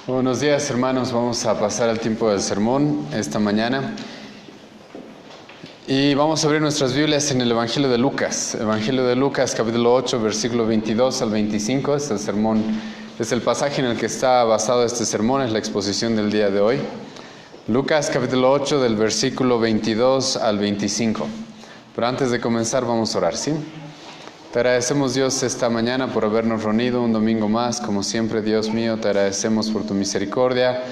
Buenos días, hermanos. Vamos a pasar al tiempo del sermón esta mañana. Y vamos a abrir nuestras Biblias en el Evangelio de Lucas. Evangelio de Lucas, capítulo 8, versículo 22 al 25. Es el sermón, es el pasaje en el que está basado este sermón, es la exposición del día de hoy. Lucas, capítulo 8, del versículo 22 al 25. Pero antes de comenzar, vamos a orar, ¿sí? Te agradecemos, Dios, esta mañana por habernos reunido un domingo más. Como siempre, Dios mío, te agradecemos por tu misericordia.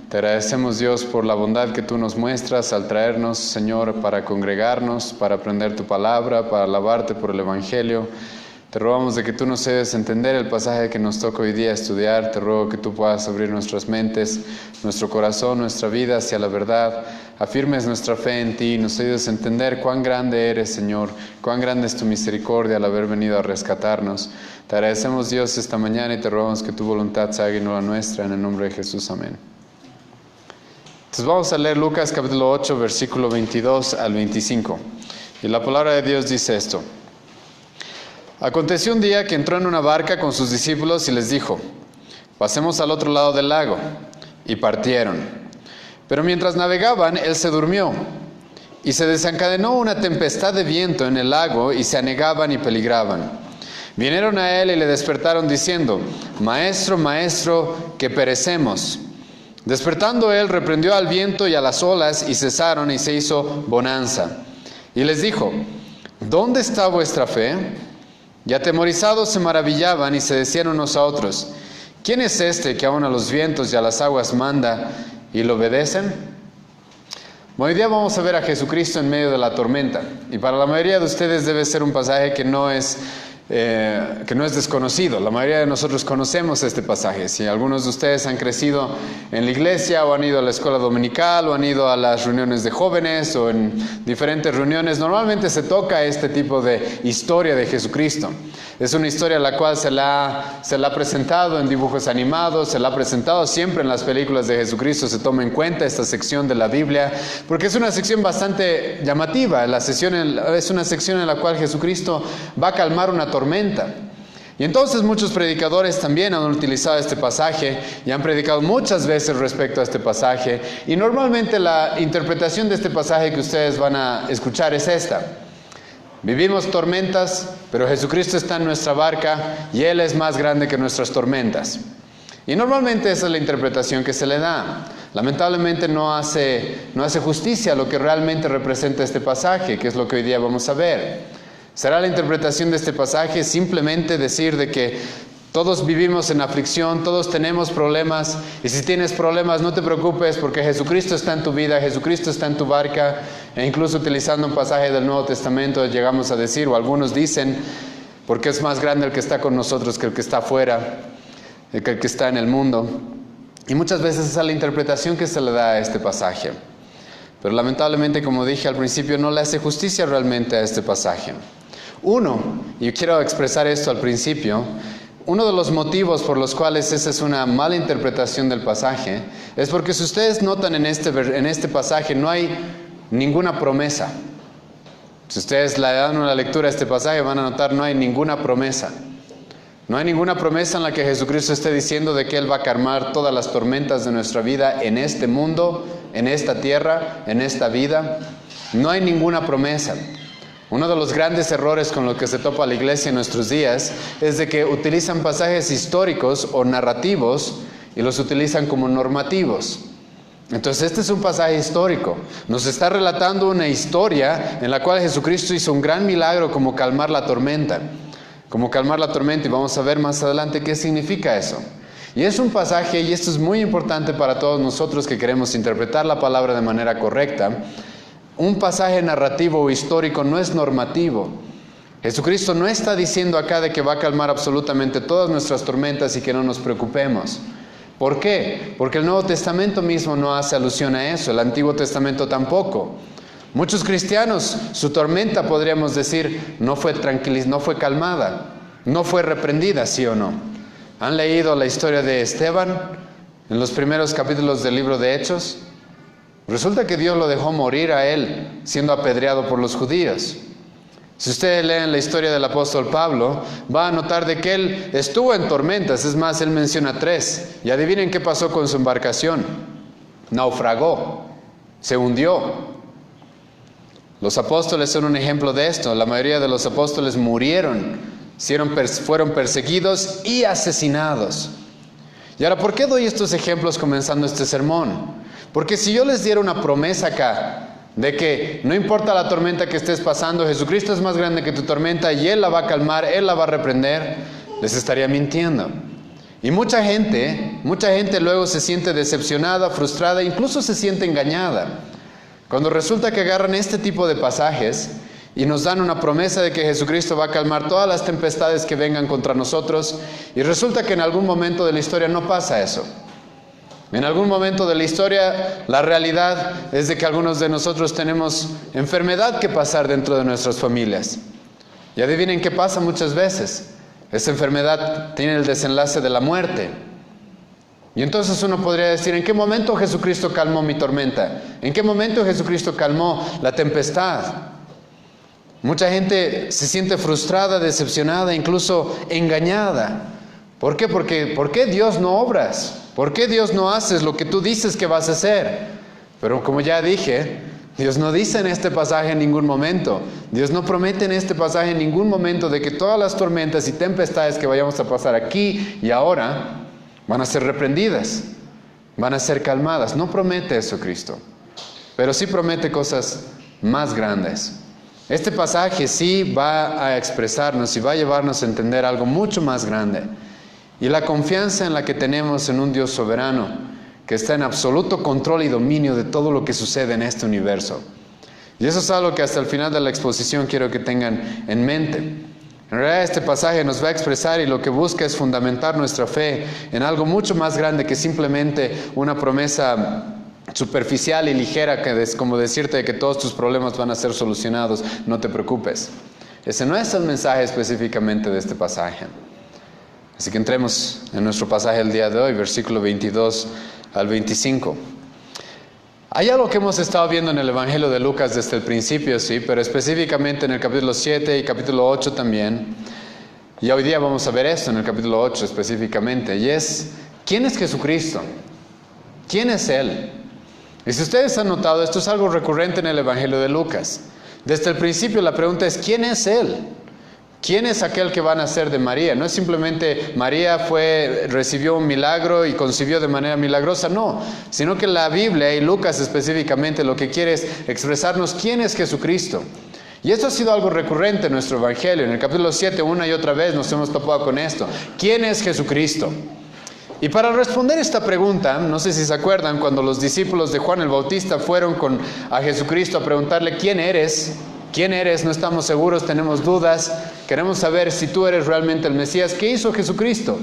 Te agradecemos, Dios, por la bondad que tú nos muestras al traernos, Señor, para congregarnos, para aprender tu palabra, para alabarte por el Evangelio. Te rogamos de que tú nos ayudes a entender el pasaje que nos toca hoy día estudiar. Te ruego que tú puedas abrir nuestras mentes, nuestro corazón, nuestra vida hacia la verdad. Afirmes nuestra fe en ti y nos ayudes a entender cuán grande eres, Señor, cuán grande es tu misericordia al haber venido a rescatarnos. Te agradecemos, Dios, esta mañana y te rogamos que tu voluntad se haga y no la nuestra. En el nombre de Jesús, amén. Entonces vamos a leer Lucas capítulo 8, versículo 22 al 25. Y la palabra de Dios dice esto. Aconteció un día que entró en una barca con sus discípulos y les dijo: pasemos al otro lado del lago. Y partieron. Pero mientras navegaban, él se durmió. Y se desencadenó una tempestad de viento en el lago y se anegaban y peligraban. Vinieron a él y le despertaron diciendo: Maestro, maestro, que perecemos. Despertando él, reprendió al viento y a las olas y cesaron y se hizo bonanza. Y les dijo: ¿dónde está vuestra fe? Y atemorizados se maravillaban y se decían unos a otros: ¿quién es este que aún a los vientos y a las aguas manda y lo obedecen? Hoy día vamos a ver a Jesucristo en medio de la tormenta. Y para la mayoría de ustedes debe ser un pasaje que no es desconocido. La mayoría de nosotros conocemos este pasaje. Si algunos de ustedes han crecido en la iglesia o han ido a la escuela dominical o han ido a las reuniones de jóvenes o en diferentes reuniones, normalmente se toca este tipo de historia de Jesucristo. Es una historia la cual se la ha presentado en dibujos animados, se la ha presentado siempre en las películas de Jesucristo. Se toma en cuenta esta sección de la Biblia porque es una sección bastante llamativa. Es una sección en la cual Jesucristo va a calmar una tormenta. Y entonces muchos predicadores también han utilizado este pasaje y han predicado muchas veces respecto a este pasaje. Y normalmente la interpretación de este pasaje que ustedes van a escuchar es esta: vivimos tormentas, pero Jesucristo está en nuestra barca y Él es más grande que nuestras tormentas. Y normalmente esa es la interpretación que se le da. Lamentablemente no hace justicia a lo que realmente representa este pasaje, que es lo que hoy día vamos a ver. ¿Será la interpretación de este pasaje simplemente decir de que todos vivimos en aflicción, todos tenemos problemas, y si tienes problemas no te preocupes porque Jesucristo está en tu vida, Jesucristo está en tu barca? E incluso utilizando un pasaje del Nuevo Testamento llegamos a decir, o algunos dicen, porque es más grande el que está con nosotros que el que está afuera, que el que está en el mundo. Y muchas veces esa es la interpretación que se le da a este pasaje. Pero lamentablemente, como dije al principio, no le hace justicia realmente a este pasaje. Y quiero expresar esto al principio, uno de los motivos por los cuales esa es una mala interpretación del pasaje es porque si ustedes notan en este pasaje no hay ninguna promesa. Si ustedes le dan una lectura a este pasaje van a notar no hay ninguna promesa. No hay ninguna promesa en la que Jesucristo esté diciendo de que Él va a calmar todas las tormentas de nuestra vida en este mundo, en esta tierra, en esta vida. No hay ninguna promesa. Uno de los grandes errores con los que se topa la iglesia en nuestros días es de que utilizan pasajes históricos o narrativos y los utilizan como normativos. Entonces este es un pasaje histórico. Nos está relatando una historia en la cual Jesucristo hizo un gran milagro como calmar la tormenta. Y vamos a ver más adelante qué significa eso. Y es un pasaje, y esto es muy importante para todos nosotros que queremos interpretar la palabra de manera correcta. Un pasaje narrativo o histórico no es normativo. Jesucristo no está diciendo acá de que va a calmar absolutamente todas nuestras tormentas y que no nos preocupemos. ¿Por qué? Porque el Nuevo Testamento mismo no hace alusión a eso, el Antiguo Testamento tampoco. Muchos cristianos, su tormenta, podríamos decir, no fue calmada, no fue reprendida, ¿sí o no? ¿Han leído la historia de Esteban en los primeros capítulos del libro de Hechos? Resulta que Dios lo dejó morir a él, siendo apedreado por los judíos. Si ustedes leen la historia del apóstol Pablo, va a notar de que él estuvo en tormentas. Es más, él menciona 3. Y adivinen qué pasó con su embarcación. Naufragó, se hundió. Los apóstoles son un ejemplo de esto. La mayoría de los apóstoles murieron, fueron perseguidos y asesinados. Y ahora, ¿por qué doy estos ejemplos comenzando este sermón? Porque si yo les diera una promesa acá, de que no importa la tormenta que estés pasando, Jesucristo es más grande que tu tormenta y Él la va a calmar, Él la va a reprender, les estaría mintiendo. Y mucha gente luego se siente decepcionada, frustrada, incluso se siente engañada. Cuando resulta que agarran este tipo de pasajes y nos dan una promesa de que Jesucristo va a calmar todas las tempestades que vengan contra nosotros, y resulta que en algún momento de la historia no pasa eso. En algún momento de la historia, la realidad es de que algunos de nosotros tenemos enfermedad que pasar dentro de nuestras familias. Y adivinen qué pasa muchas veces. Esa enfermedad tiene el desenlace de la muerte. Y entonces uno podría decir, ¿en qué momento Jesucristo calmó mi tormenta? ¿En qué momento Jesucristo calmó la tempestad? Mucha gente se siente frustrada, decepcionada, incluso engañada. ¿Por qué? ¿Por qué Dios no obras? ¿Por qué Dios no haces lo que tú dices que vas a hacer? Pero como ya dije, Dios no dice en este pasaje en ningún momento, Dios no promete en este pasaje en ningún momento de que todas las tormentas y tempestades que vayamos a pasar aquí y ahora van a ser reprendidas, van a ser calmadas. No promete eso Cristo, pero sí promete cosas más grandes. Este pasaje sí va a expresarnos y va a llevarnos a entender algo mucho más grande. Y la confianza en la que tenemos en un Dios soberano, que está en absoluto control y dominio de todo lo que sucede en este universo. Y eso es algo que hasta el final de la exposición quiero que tengan en mente. En realidad este pasaje nos va a expresar y lo que busca es fundamentar nuestra fe en algo mucho más grande que simplemente una promesa superficial y ligera, que es como decirte que todos tus problemas van a ser solucionados, no te preocupes. Ese no es el mensaje específicamente de este pasaje. Así que entremos en nuestro pasaje del día de hoy, versículo 22 al 25. Hay algo que hemos estado viendo en el Evangelio de Lucas desde el principio, sí, pero específicamente en el capítulo 7 y capítulo 8 también. Y hoy día vamos a ver esto en el capítulo 8 específicamente, y es, ¿quién es Jesucristo? ¿Quién es Él? Y si ustedes han notado, esto es algo recurrente en el Evangelio de Lucas. Desde el principio la pregunta es, ¿quién es Él? ¿Quién es aquel que va a nacer de María? No es simplemente María recibió un milagro y concibió de manera milagrosa, no, sino que la Biblia y Lucas específicamente lo que quiere es expresarnos quién es Jesucristo. Y esto ha sido algo recurrente en nuestro Evangelio. En el capítulo 7 una y otra vez nos hemos topado con esto. ¿Quién es Jesucristo? Y para responder esta pregunta, no sé si se acuerdan, cuando los discípulos de Juan el Bautista fueron a Jesucristo a preguntarle, ¿quién eres? ¿Quién eres? No estamos seguros, tenemos dudas, queremos saber si tú eres realmente el Mesías. ¿Qué hizo Jesucristo?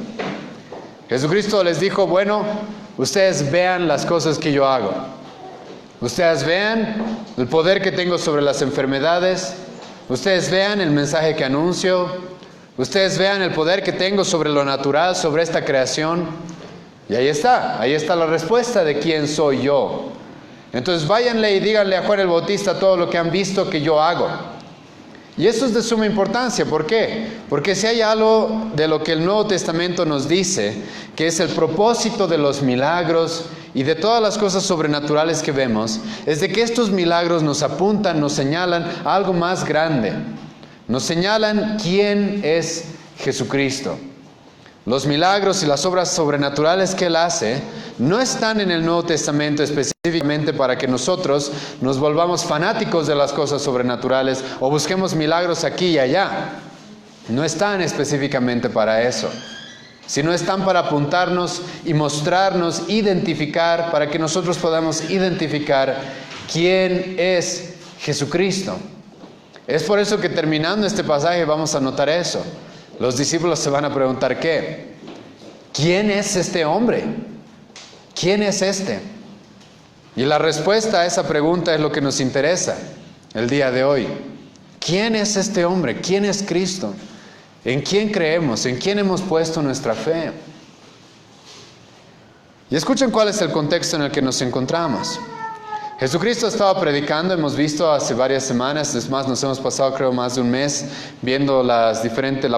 Jesucristo les dijo, bueno, ustedes vean las cosas que yo hago. Ustedes vean el poder que tengo sobre las enfermedades. Ustedes vean el mensaje que anuncio. Ustedes vean el poder que tengo sobre lo natural, sobre esta creación. Y ahí está la respuesta de quién soy yo. Entonces váyanle y díganle a Juan el Bautista todo lo que han visto que yo hago. Y eso es de suma importancia. ¿Por qué? Porque si hay algo de lo que el Nuevo Testamento nos dice, que es el propósito de los milagros y de todas las cosas sobrenaturales que vemos, es de que estos milagros nos apuntan, nos señalan a algo más grande. Nos señalan quién es Jesucristo. Los milagros y las obras sobrenaturales que Él hace no están en el Nuevo Testamento específicamente para que nosotros nos volvamos fanáticos de las cosas sobrenaturales o busquemos milagros aquí y allá. No están específicamente para eso, sino están para apuntarnos y mostrarnos, identificar, para que nosotros podamos identificar quién es Jesucristo. Es por eso que terminando este pasaje vamos a notar eso. Los discípulos se van a preguntar, ¿qué? ¿Quién es este hombre? ¿Quién es este? Y la respuesta a esa pregunta es lo que nos interesa el día de hoy. ¿Quién es este hombre? ¿Quién es Cristo? ¿En quién creemos? ¿En quién hemos puesto nuestra fe? Y escuchen cuál es el contexto en el que nos encontramos. Jesucristo estaba predicando, hemos visto hace varias semanas, es más, nos hemos pasado creo más de un mes viendo la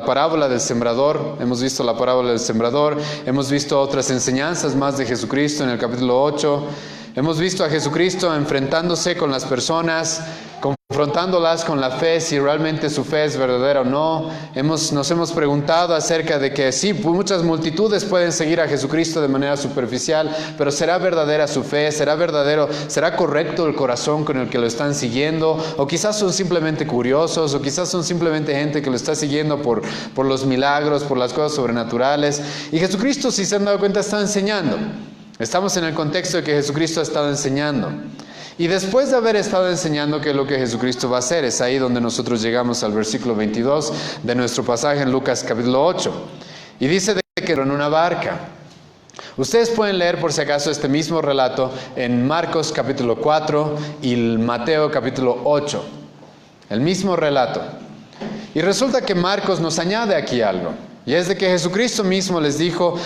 parábola del sembrador, hemos visto la parábola del sembrador, hemos visto otras enseñanzas más de Jesucristo en el capítulo 8, hemos visto a Jesucristo enfrentándose con las personas, confrontándolas con la fe, si realmente su fe es verdadera o no. Nos hemos preguntado acerca de que sí, muchas multitudes pueden seguir a Jesucristo de manera superficial, pero ¿será verdadera su fe? ¿Será correcto el corazón con el que lo están siguiendo? O quizás son simplemente curiosos, o quizás son simplemente gente que lo está siguiendo por los milagros, por las cosas sobrenaturales. Y Jesucristo, si se han dado cuenta, está enseñando. Estamos en el contexto de que Jesucristo ha estado enseñando. Y después de haber estado enseñando qué es lo que Jesucristo va a hacer, es ahí donde nosotros llegamos al versículo 22 de nuestro pasaje en Lucas capítulo 8. Y dice de que en una barca. Ustedes pueden leer por si acaso este mismo relato en Marcos capítulo 4 y Mateo capítulo 8. El mismo relato. Y resulta que Marcos nos añade aquí algo. Y es de que Jesucristo mismo les dijo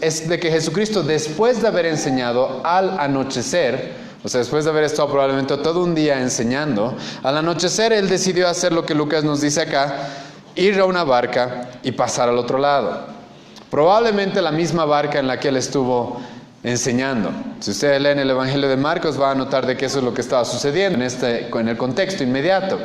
es de que Jesucristo, después de haber enseñado al anochecer, o sea, después de haber estado probablemente todo un día enseñando, al anochecer Él decidió hacer lo que Lucas nos dice acá, ir a una barca y pasar al otro lado. Probablemente la misma barca en la que Él estuvo enseñando. Si ustedes leen el Evangelio de Marcos, van a notar de que eso es lo que estaba sucediendo en el contexto inmediato.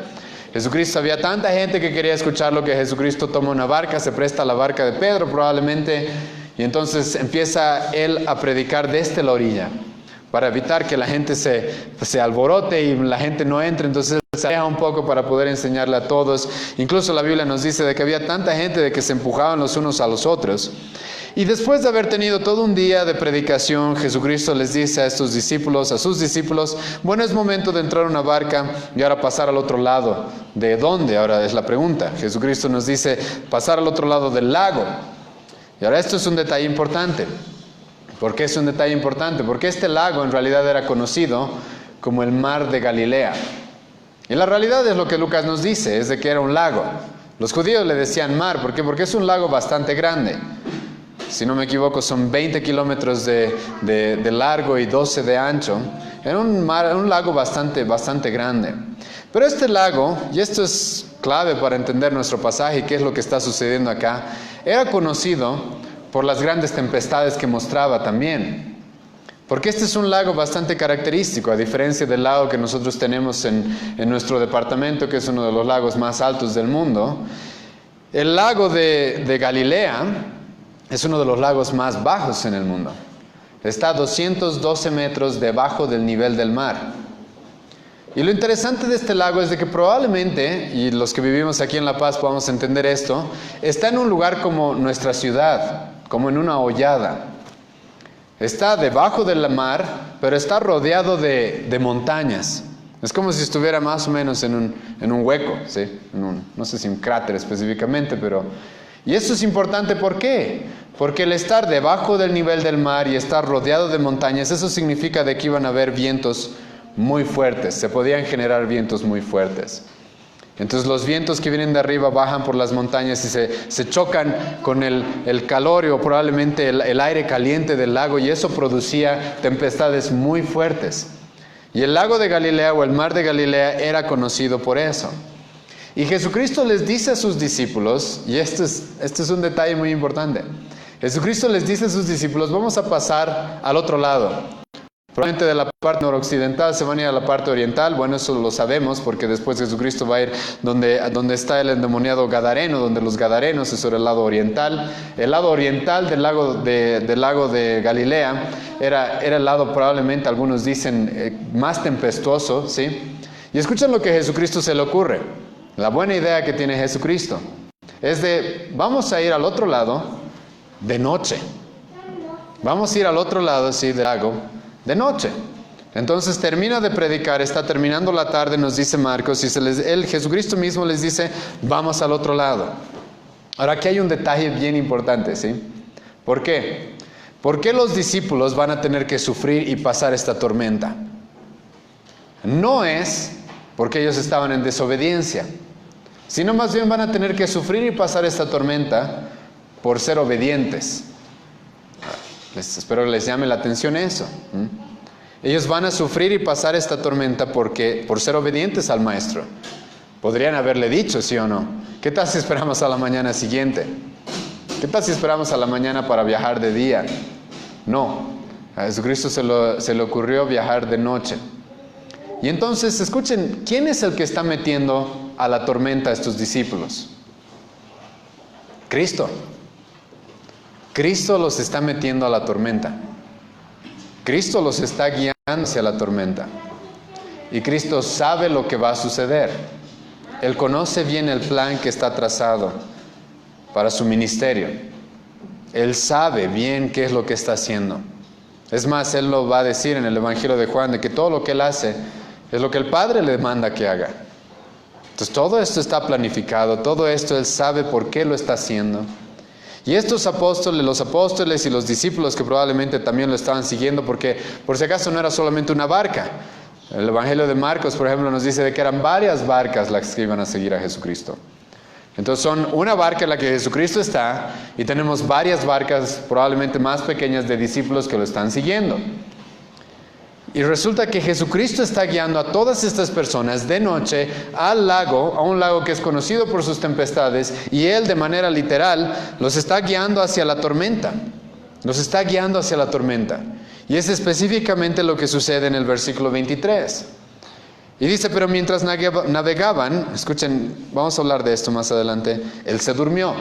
Jesucristo, había tanta gente que quería escucharlo que Jesucristo toma una barca, se presta a la barca de Pedro probablemente, y entonces empieza Él a predicar desde la orilla, para evitar que la gente se alborote y la gente no entre. Entonces Él se aleja un poco para poder enseñarle a todos. Incluso la Biblia nos dice de que había tanta gente de que se empujaban los unos a los otros. Y después de haber tenido todo un día de predicación, Jesucristo les dice a sus discípulos, bueno, es momento de entrar a una barca y ahora pasar al otro lado. ¿De dónde? Ahora es la pregunta. Jesucristo nos dice pasar al otro lado del lago. Y ahora esto es un detalle importante. ¿Por qué es un detalle importante? Porque este lago en realidad era conocido como el mar de Galilea. Y la realidad es lo que Lucas nos dice, es de que era un lago. Los judíos le decían mar, ¿por qué? Porque es un lago bastante grande. Si no me equivoco, son 20 kilómetros de largo y 12 de ancho. Era un lago bastante grande. Pero este lago, y esto es clave para entender nuestro pasaje y qué es lo que está sucediendo acá, era conocido por las grandes tempestades que mostraba también. Porque este es un lago bastante característico, a diferencia del lago que nosotros tenemos en nuestro departamento, que es uno de los lagos más altos del mundo. El lago de Galilea es uno de los lagos más bajos en el mundo. Está a 212 metros debajo del nivel del mar. Y lo interesante de este lago es de que probablemente, y los que vivimos aquí en La Paz podamos entender esto, está en un lugar como nuestra ciudad, como en una hollada. Está debajo del mar, pero está rodeado de montañas. Es como si estuviera más o menos en un hueco, ¿sí? No sé si un cráter específicamente, pero... Y esto es importante, ¿por qué? Porque el estar debajo del nivel del mar y estar rodeado de montañas, eso significa de que iban a haber vientos muy fuertes, se podían generar vientos muy fuertes. Entonces los vientos que vienen de arriba bajan por las montañas y se chocan con el calor o probablemente el aire caliente del lago, y eso producía tempestades muy fuertes. Y el lago de Galilea o el mar de Galilea era conocido por eso. Y Jesucristo les dice a sus discípulos, y este es un detalle muy importante, Jesucristo les dice a sus discípulos, vamos a pasar al otro lado. Probablemente de la parte noroccidental se van a ir a la parte oriental. Bueno, eso lo sabemos porque después Jesucristo va a ir donde está el endemoniado Gadareno, donde los Gadarenos es sobre el lado oriental. El lado oriental del lago de Galilea era el lado probablemente, algunos dicen, más tempestuoso, ¿sí? Y escuchen lo que a Jesucristo se le ocurre. La buena idea que tiene Jesucristo es vamos a ir al otro lado de noche. Vamos a ir al otro lado, sí, del lago, de noche. Entonces termina de predicar, está terminando la tarde, nos dice Marcos, y Jesucristo mismo les dice, vamos al otro lado. Ahora aquí hay un detalle bien importante, ¿sí? ¿Por qué? ¿Por qué los discípulos van a tener que sufrir y pasar esta tormenta? No es porque ellos estaban en desobediencia, sino más bien van a tener que sufrir y pasar esta tormenta por ser obedientes. Espero que les llame la atención eso. Ellos van a sufrir y pasar esta tormenta por ser obedientes al Maestro. Podrían haberle dicho, ¿sí o no? ¿Qué tal si esperamos a la mañana siguiente? ¿Qué tal si esperamos a la mañana para viajar de día? No, a Jesucristo se le ocurrió viajar de noche. Y entonces, escuchen, ¿quién es el que está metiendo a la tormenta a estos discípulos? Cristo. Cristo los está metiendo a la tormenta. Cristo los está guiando hacia la tormenta. Y Cristo sabe lo que va a suceder. Él conoce bien el plan que está trazado para su ministerio. Él sabe bien qué es lo que está haciendo. Es más, Él lo va a decir en el Evangelio de Juan, de que todo lo que Él hace es lo que el Padre le manda que haga. Entonces todo esto está planificado, todo esto Él sabe por qué lo está haciendo. Y estos apóstoles, los apóstoles y los discípulos que probablemente también lo estaban siguiendo, porque por si acaso no era solamente una barca. El Evangelio de Marcos, por ejemplo, nos dice de que eran varias barcas las que iban a seguir a Jesucristo. Entonces son una barca en la que Jesucristo está y tenemos varias barcas probablemente más pequeñas de discípulos que lo están siguiendo. Y resulta que Jesucristo está guiando a todas estas personas de noche al lago, a un lago que es conocido por sus tempestades, y Él de manera literal los está guiando hacia la tormenta. Los está guiando hacia la tormenta. Y es específicamente lo que sucede en el versículo 23. Y dice, pero mientras navegaban, escuchen, vamos a hablar de esto más adelante, Él se durmió.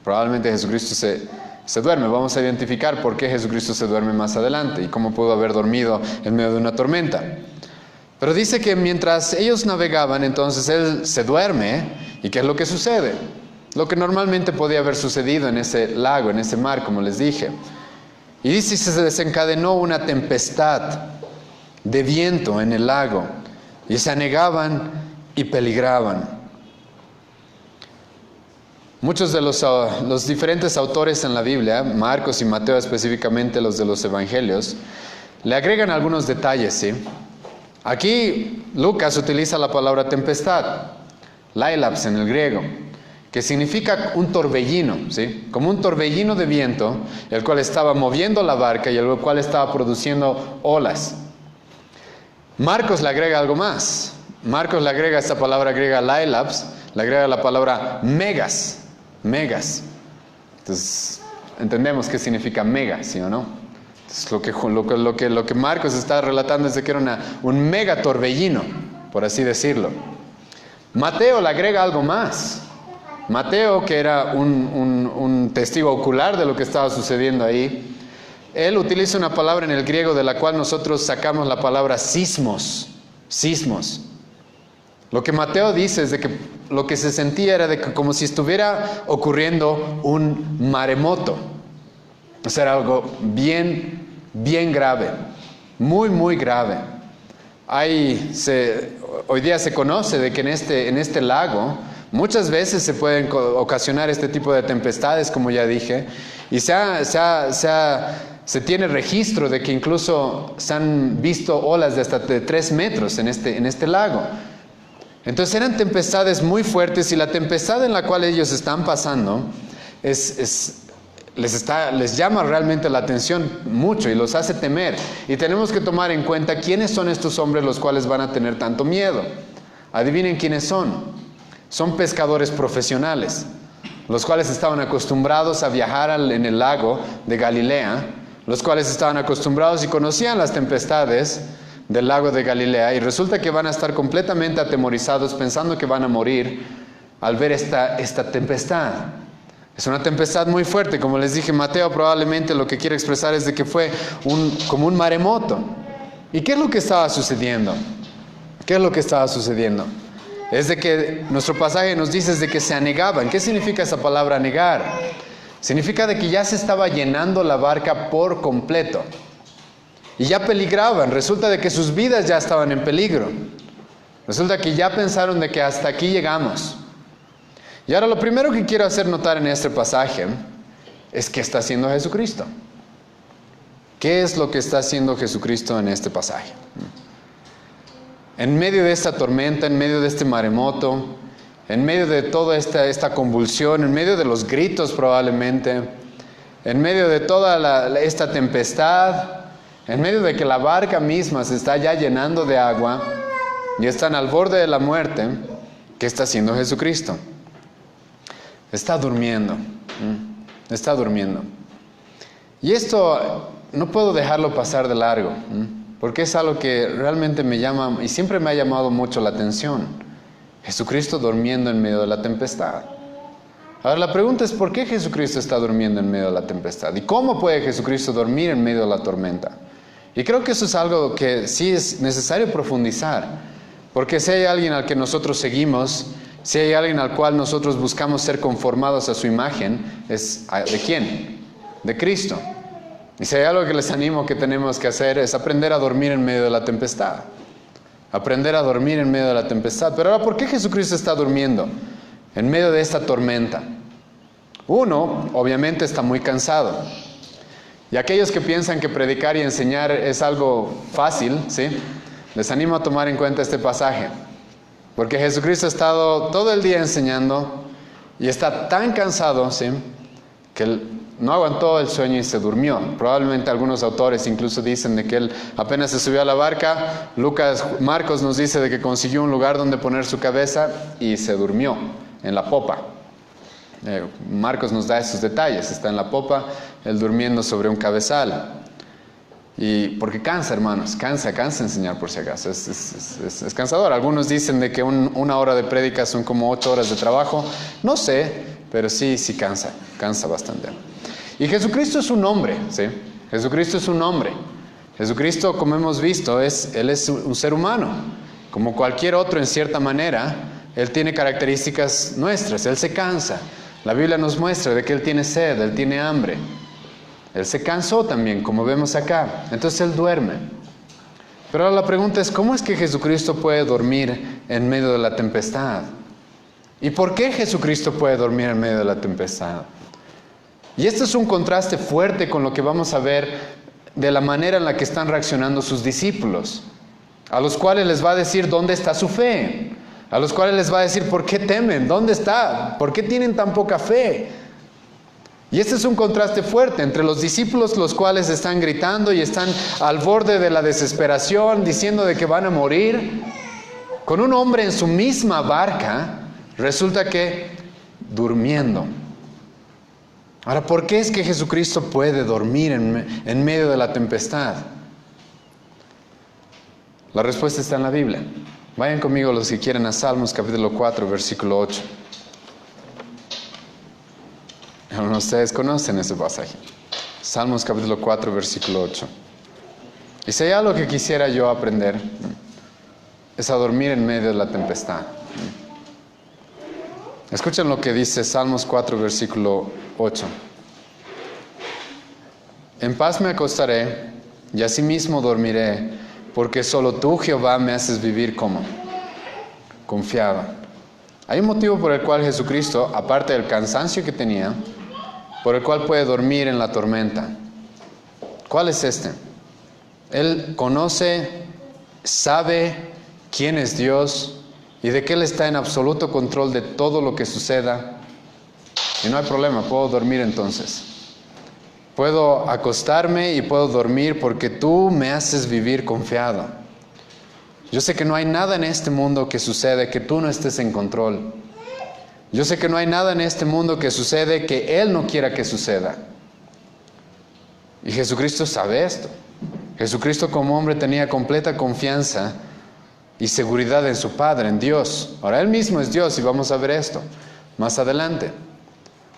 Probablemente Jesucristo se duerme. Vamos a identificar por qué Jesucristo se duerme más adelante y cómo pudo haber dormido en medio de una tormenta. Pero dice que mientras ellos navegaban, entonces Él se duerme. ¿Y qué es lo que sucede? Lo que normalmente podía haber sucedido en ese lago, en ese mar, como les dije. Y dice, se desencadenó una tempestad de viento en el lago, y se anegaban y peligraban. Muchos de los diferentes autores en la Biblia, Marcos y Mateo específicamente, los de los evangelios, le agregan algunos detalles, ¿sí? Aquí Lucas utiliza la palabra tempestad, lailaps en el griego, que significa un torbellino, ¿sí? Como un torbellino de viento, el cual estaba moviendo la barca y el cual estaba produciendo olas. Marcos le agrega algo más. Marcos le agrega esta palabra griega lailaps, le agrega la palabra megas. Megas. Entonces, entendemos qué significa mega, ¿sí o no? Entonces, lo que Marcos está relatando es de que era un mega torbellino, por así decirlo. Mateo le agrega algo más. Mateo, que era un testigo ocular de lo que estaba sucediendo ahí, él utiliza una palabra en el griego de la cual nosotros sacamos la palabra sismos. Sismos. Lo que Mateo dice es de que lo que se sentía era de que como si estuviera ocurriendo un maremoto. O sea, era algo bien, bien grave. Muy, muy grave. Hoy día se conoce de que en este lago muchas veces se pueden ocasionar este tipo de tempestades, como ya dije, y se tiene registro de que incluso se han visto olas de hasta 3 metros en este lago. Entonces eran tempestades muy fuertes, y la tempestad en la cual ellos están pasando les llama realmente la atención mucho y los hace temer. Y tenemos que tomar en cuenta quiénes son estos hombres los cuales van a tener tanto miedo. Adivinen quiénes son. Son pescadores profesionales, los cuales estaban acostumbrados a viajar en el lago de Galilea, los cuales estaban acostumbrados y conocían las tempestades del lago de Galilea, y resulta que van a estar completamente atemorizados pensando que van a morir al ver esta tempestad. Es una tempestad muy fuerte, como les dije. Mateo probablemente lo que quiere expresar es de que fue como un maremoto. ¿Y qué es lo que estaba sucediendo? ¿Qué es lo que estaba sucediendo? Es de que nuestro pasaje nos dice de que se anegaban. ¿Qué significa esa palabra anegar? Significa de que ya se estaba llenando la barca por completo. Y ya peligraban. Resulta de que sus vidas ya estaban en peligro. Resulta que ya pensaron de que hasta aquí llegamos. Y ahora lo primero que quiero hacer notar en este pasaje es qué está haciendo Jesucristo. ¿Qué es lo que está haciendo Jesucristo en este pasaje? En medio de esta tormenta, en medio de este maremoto, en medio de toda esta convulsión, en medio de los gritos probablemente, en medio de toda esta tempestad, en medio de que la barca misma se está ya llenando de agua y están al borde de la muerte, ¿qué está haciendo Jesucristo? Está durmiendo. Está durmiendo. Y esto no puedo dejarlo pasar de largo, porque es algo que realmente me llama y siempre me ha llamado mucho la atención. Jesucristo durmiendo en medio de la tempestad. Ahora la pregunta es, ¿por qué Jesucristo está durmiendo en medio de la tempestad? ¿Y cómo puede Jesucristo dormir en medio de la tormenta? Y creo que eso es algo que sí es necesario profundizar, porque si hay alguien al que nosotros seguimos, si hay alguien al cual nosotros buscamos ser conformados a su imagen, ¿es de quién? De Cristo. Y si hay algo que les animo que tenemos que hacer es aprender a dormir en medio de la tempestad. Aprender a dormir en medio de la tempestad. Pero ahora, ¿por qué Jesucristo está durmiendo en medio de esta tormenta? Uno, obviamente está muy cansado. Y aquellos que piensan que predicar y enseñar es algo fácil, ¿sí? Les animo a tomar en cuenta este pasaje. Porque Jesucristo ha estado todo el día enseñando y está tan cansado, ¿sí?, que él no aguantó el sueño y se durmió. Probablemente algunos autores incluso dicen de que él apenas se subió a la barca. Marcos nos dice de que consiguió un lugar donde poner su cabeza y se durmió en la popa. Marcos nos da esos detalles. Está en la popa, él durmiendo sobre un cabezal. Y porque cansa, hermanos, cansa enseñar por si acaso, es cansador. Algunos dicen de que una hora de prédica son como 8 horas de trabajo, no sé, pero sí cansa bastante. Y Jesucristo es un hombre, ¿sí? Jesucristo es un hombre. Jesucristo, como hemos visto, Él es un ser humano, como cualquier otro en cierta manera. Él tiene características nuestras, Él se cansa. La Biblia nos muestra de que Él tiene sed, Él tiene hambre. Él se cansó también, como vemos acá. Entonces Él duerme. Pero ahora la pregunta es, ¿cómo es que Jesucristo puede dormir en medio de la tempestad? ¿Y por qué Jesucristo puede dormir en medio de la tempestad? Y este es un contraste fuerte con lo que vamos a ver de la manera en la que están reaccionando sus discípulos, a los cuales les va a decir dónde está su fe, a los cuales les va a decir por qué temen, dónde está, por qué tienen tan poca fe. Y este es un contraste fuerte entre los discípulos, los cuales están gritando y están al borde de la desesperación, diciendo de que van a morir, con un hombre en su misma barca, resulta que durmiendo. Ahora, ¿por qué es que Jesucristo puede dormir en medio de la tempestad? La respuesta está en la Biblia. Vayan conmigo los que quieran a Salmos capítulo 4, versículo 8. Ustedes conocen ese pasaje. Salmos capítulo 4, versículo 8. Y si hay algo que quisiera yo aprender, es a dormir en medio de la tempestad. Escuchen lo que dice Salmos 4, versículo 8. En paz me acostaré y asimismo dormiré, porque solo tú, Jehová, me haces vivir como confiado. Hay un motivo por el cual Jesucristo, aparte del cansancio que tenía, por el cual puede dormir en la tormenta. ¿Cuál es este? Él conoce, sabe quién es Dios y de que Él está en absoluto control de todo lo que suceda. Y no hay problema, puedo dormir entonces. Puedo acostarme y puedo dormir porque tú me haces vivir confiado. Yo sé que no hay nada en este mundo que sucede que tú no estés en control. Yo sé que no hay nada en este mundo que sucede que Él no quiera que suceda. Y Jesucristo sabe esto. Jesucristo como hombre tenía completa confianza y seguridad en su Padre, en Dios. Ahora Él mismo es Dios y vamos a ver esto más adelante.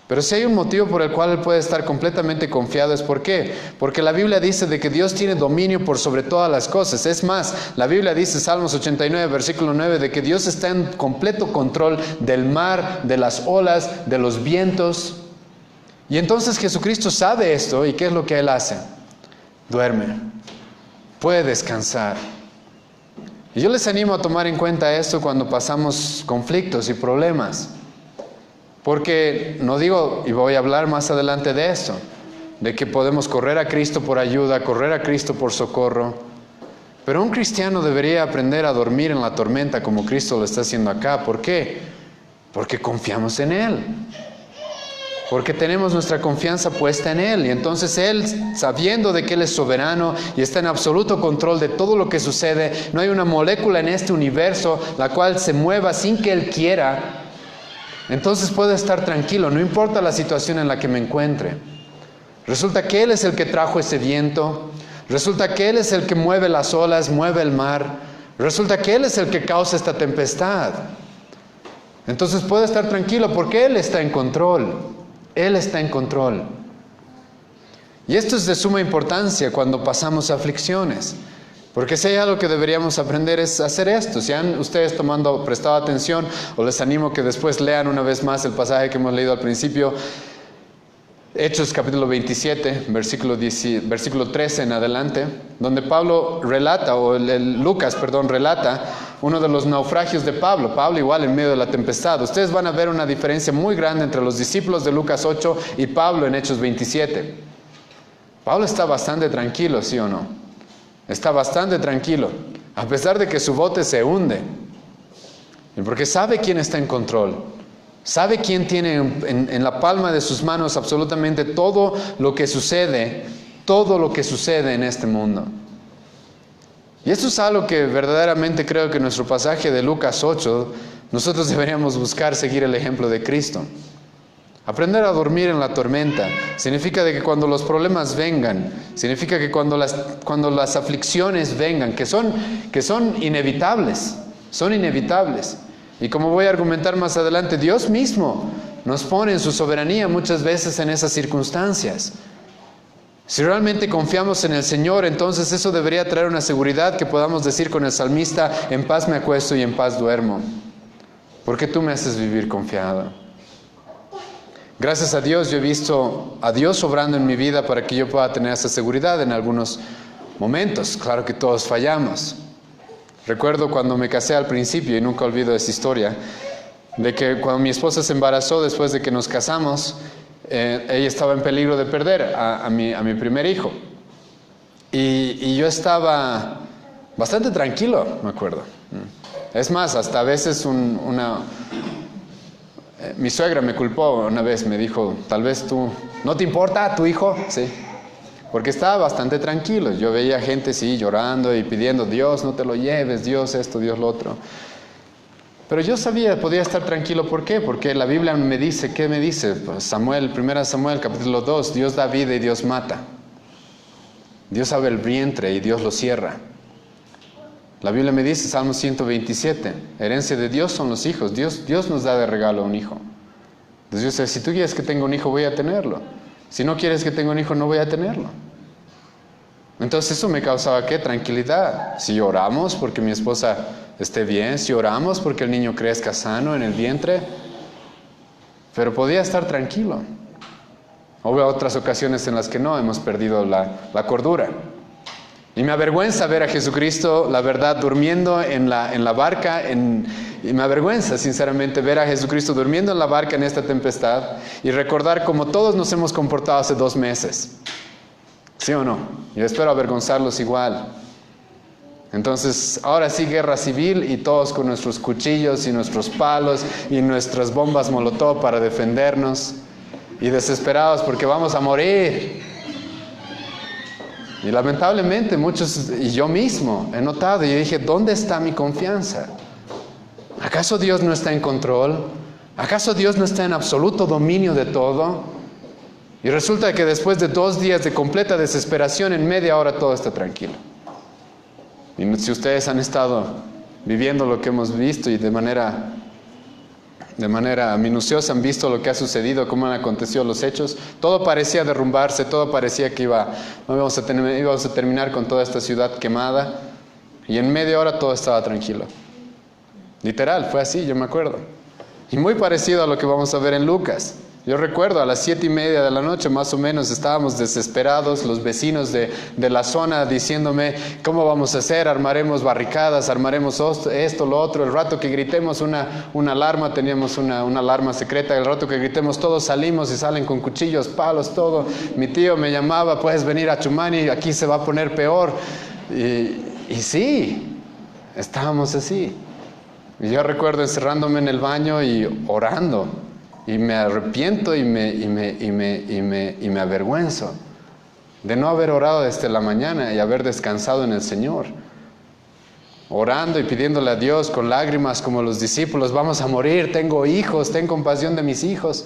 Pero si hay un motivo por el cual Él puede estar completamente confiado, ¿es por qué? Porque la Biblia dice de que Dios tiene dominio por sobre todas las cosas. Es más, la Biblia dice, Salmos 89, versículo 9, de que Dios está en completo control del mar, de las olas, de los vientos. Y entonces Jesucristo sabe esto, ¿y qué es lo que Él hace? Duerme, puede descansar. Y yo les animo a tomar en cuenta esto cuando pasamos conflictos y problemas. Porque no digo, y voy a hablar más adelante de esto, de que podemos correr a Cristo por ayuda, correr a Cristo por socorro. Pero un cristiano debería aprender a dormir en la tormenta como Cristo lo está haciendo acá. ¿Por qué? Porque confiamos en Él. Porque tenemos nuestra confianza puesta en Él. Y entonces Él, sabiendo de que Él es soberano y está en absoluto control de todo lo que sucede, no hay una molécula en este universo la cual se mueva sin que Él quiera. Entonces puedo estar tranquilo, no importa la situación en la que me encuentre. Resulta que Él es el que trajo ese viento. Resulta que Él es el que mueve las olas, mueve el mar. Resulta que Él es el que causa esta tempestad. Entonces puedo estar tranquilo porque Él está en control. Él está en control. Y esto es de suma importancia cuando pasamos aflicciones. Porque si hay algo que deberíamos aprender es hacer esto. Si han ustedes prestado atención, o les animo que después lean una vez más el pasaje que hemos leído al principio, Hechos capítulo 27, versículo 13 en adelante, donde Pablo relata, Lucas relata uno de los naufragios de Pablo. Pablo igual en medio de la tempestad. Ustedes van a ver una diferencia muy grande entre los discípulos de Lucas 8 y Pablo en Hechos 27. Pablo está bastante tranquilo, ¿sí o no? Está bastante tranquilo, a pesar de que su bote se hunde. Porque sabe quién está en control. Sabe quién tiene en la palma de sus manos absolutamente todo lo que sucede en este mundo. Y esto es algo que verdaderamente creo que en nuestro pasaje de Lucas 8, nosotros deberíamos buscar seguir el ejemplo de Cristo. Aprender a dormir en la tormenta significa de que cuando los problemas vengan, significa que cuando las aflicciones vengan, que son inevitables, Y como voy a argumentar más adelante, Dios mismo nos pone en su soberanía muchas veces en esas circunstancias. Si realmente confiamos en el Señor, entonces eso debería traer una seguridad que podamos decir con el salmista: en paz me acuesto y en paz duermo, porque tú me haces vivir confiado. Gracias a Dios yo he visto a Dios obrando en mi vida para que yo pueda tener esa seguridad en algunos momentos. Claro que todos fallamos. Recuerdo cuando me casé al principio, y nunca olvido esa historia, de que cuando mi esposa se embarazó después de que nos casamos, ella estaba en peligro de perder a mi primer hijo. Y yo estaba bastante tranquilo, me acuerdo. Es más, hasta a veces mi suegra me culpó una vez, me dijo: tal vez tú, ¿no te importa tu hijo? Sí, porque estaba bastante tranquilo. Yo veía gente llorando y pidiendo: Dios, no te lo lleves, Dios esto, Dios lo otro. Pero yo podía estar tranquilo. ¿Por qué? Porque la Biblia me dice, ¿qué me dice? Pues 1 Samuel capítulo 2, Dios da vida y Dios mata. Dios abre el vientre y Dios lo cierra. La Biblia me dice, Salmo 127, herencia de Dios son los hijos. Dios nos da de regalo un hijo. Entonces yo sé, si tú quieres que tenga un hijo, voy a tenerlo. Si no quieres que tenga un hijo, no voy a tenerlo. Entonces eso me causaba, ¿qué? Tranquilidad. Si oramos porque mi esposa esté bien, si oramos porque el niño crezca sano en el vientre, pero podía estar tranquilo. Hubo otras ocasiones en las que no, hemos perdido la cordura. Y me avergüenza ver a Jesucristo, la verdad, durmiendo en la barca, y me avergüenza sinceramente ver a Jesucristo durmiendo en la barca en esta tempestad y recordar cómo todos nos hemos comportado hace 2 meses. ¿Sí o no? Yo espero avergonzarlos igual. Entonces, ahora sí, guerra civil, y todos con nuestros cuchillos y nuestros palos y nuestras bombas molotov para defendernos, y desesperados porque vamos a morir. Y lamentablemente muchos, y yo mismo, he notado y dije, ¿dónde está mi confianza? ¿Acaso Dios no está en control? ¿Acaso Dios no está en absoluto dominio de todo? Y resulta que después de 2 días de completa desesperación, en media hora todo está tranquilo. Y si ustedes han estado viviendo lo que hemos visto y de manera minuciosa han visto lo que ha sucedido, cómo han acontecido los hechos, todo parecía derrumbarse, todo parecía que íbamos a terminar con toda esta ciudad quemada, y en media hora todo estaba tranquilo. Literal, fue así, yo me acuerdo. Y muy parecido a lo que vamos a ver en Lucas. Yo recuerdo a las 7:30 de la noche más o menos estábamos desesperados, los vecinos de la zona diciéndome, ¿cómo vamos a hacer? Armaremos barricadas, armaremos esto, lo otro. El rato que gritemos una alarma, teníamos una alarma secreta, el rato que gritemos todos salimos y salen con cuchillos, palos, todo. Mi tío me llamaba, puedes venir a Chumani, aquí se va a poner peor. Y sí, estábamos así. Y yo recuerdo encerrándome en el baño y orando. Y me arrepiento y me avergüenzo de no haber orado desde la mañana y haber descansado en el Señor. Orando y pidiéndole a Dios con lágrimas como los discípulos, vamos a morir, tengo hijos, ten compasión de mis hijos.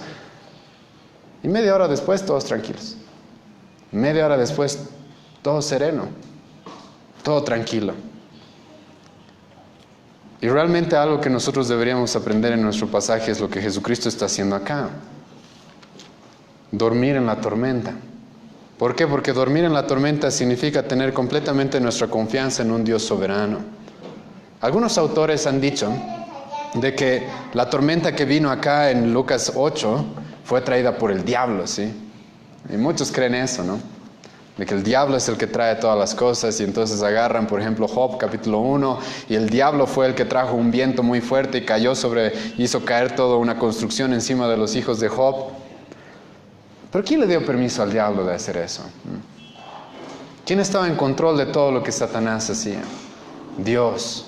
Y media hora después, todos tranquilos. Media hora después, todo sereno, todo tranquilo. Y realmente algo que nosotros deberíamos aprender en nuestro pasaje es lo que Jesucristo está haciendo acá. Dormir en la tormenta. ¿Por qué? Porque dormir en la tormenta significa tener completamente nuestra confianza en un Dios soberano. Algunos autores han dicho de que la tormenta que vino acá en Lucas 8 fue traída por el diablo, ¿sí? Y muchos creen eso, ¿no? De que el diablo es el que trae todas las cosas y entonces agarran, por ejemplo, Job capítulo 1 y el diablo fue el que trajo un viento muy fuerte y hizo caer toda una construcción encima de los hijos de Job. ¿Pero quién le dio permiso al diablo de hacer eso? ¿Quién estaba en control de todo lo que Satanás hacía? Dios.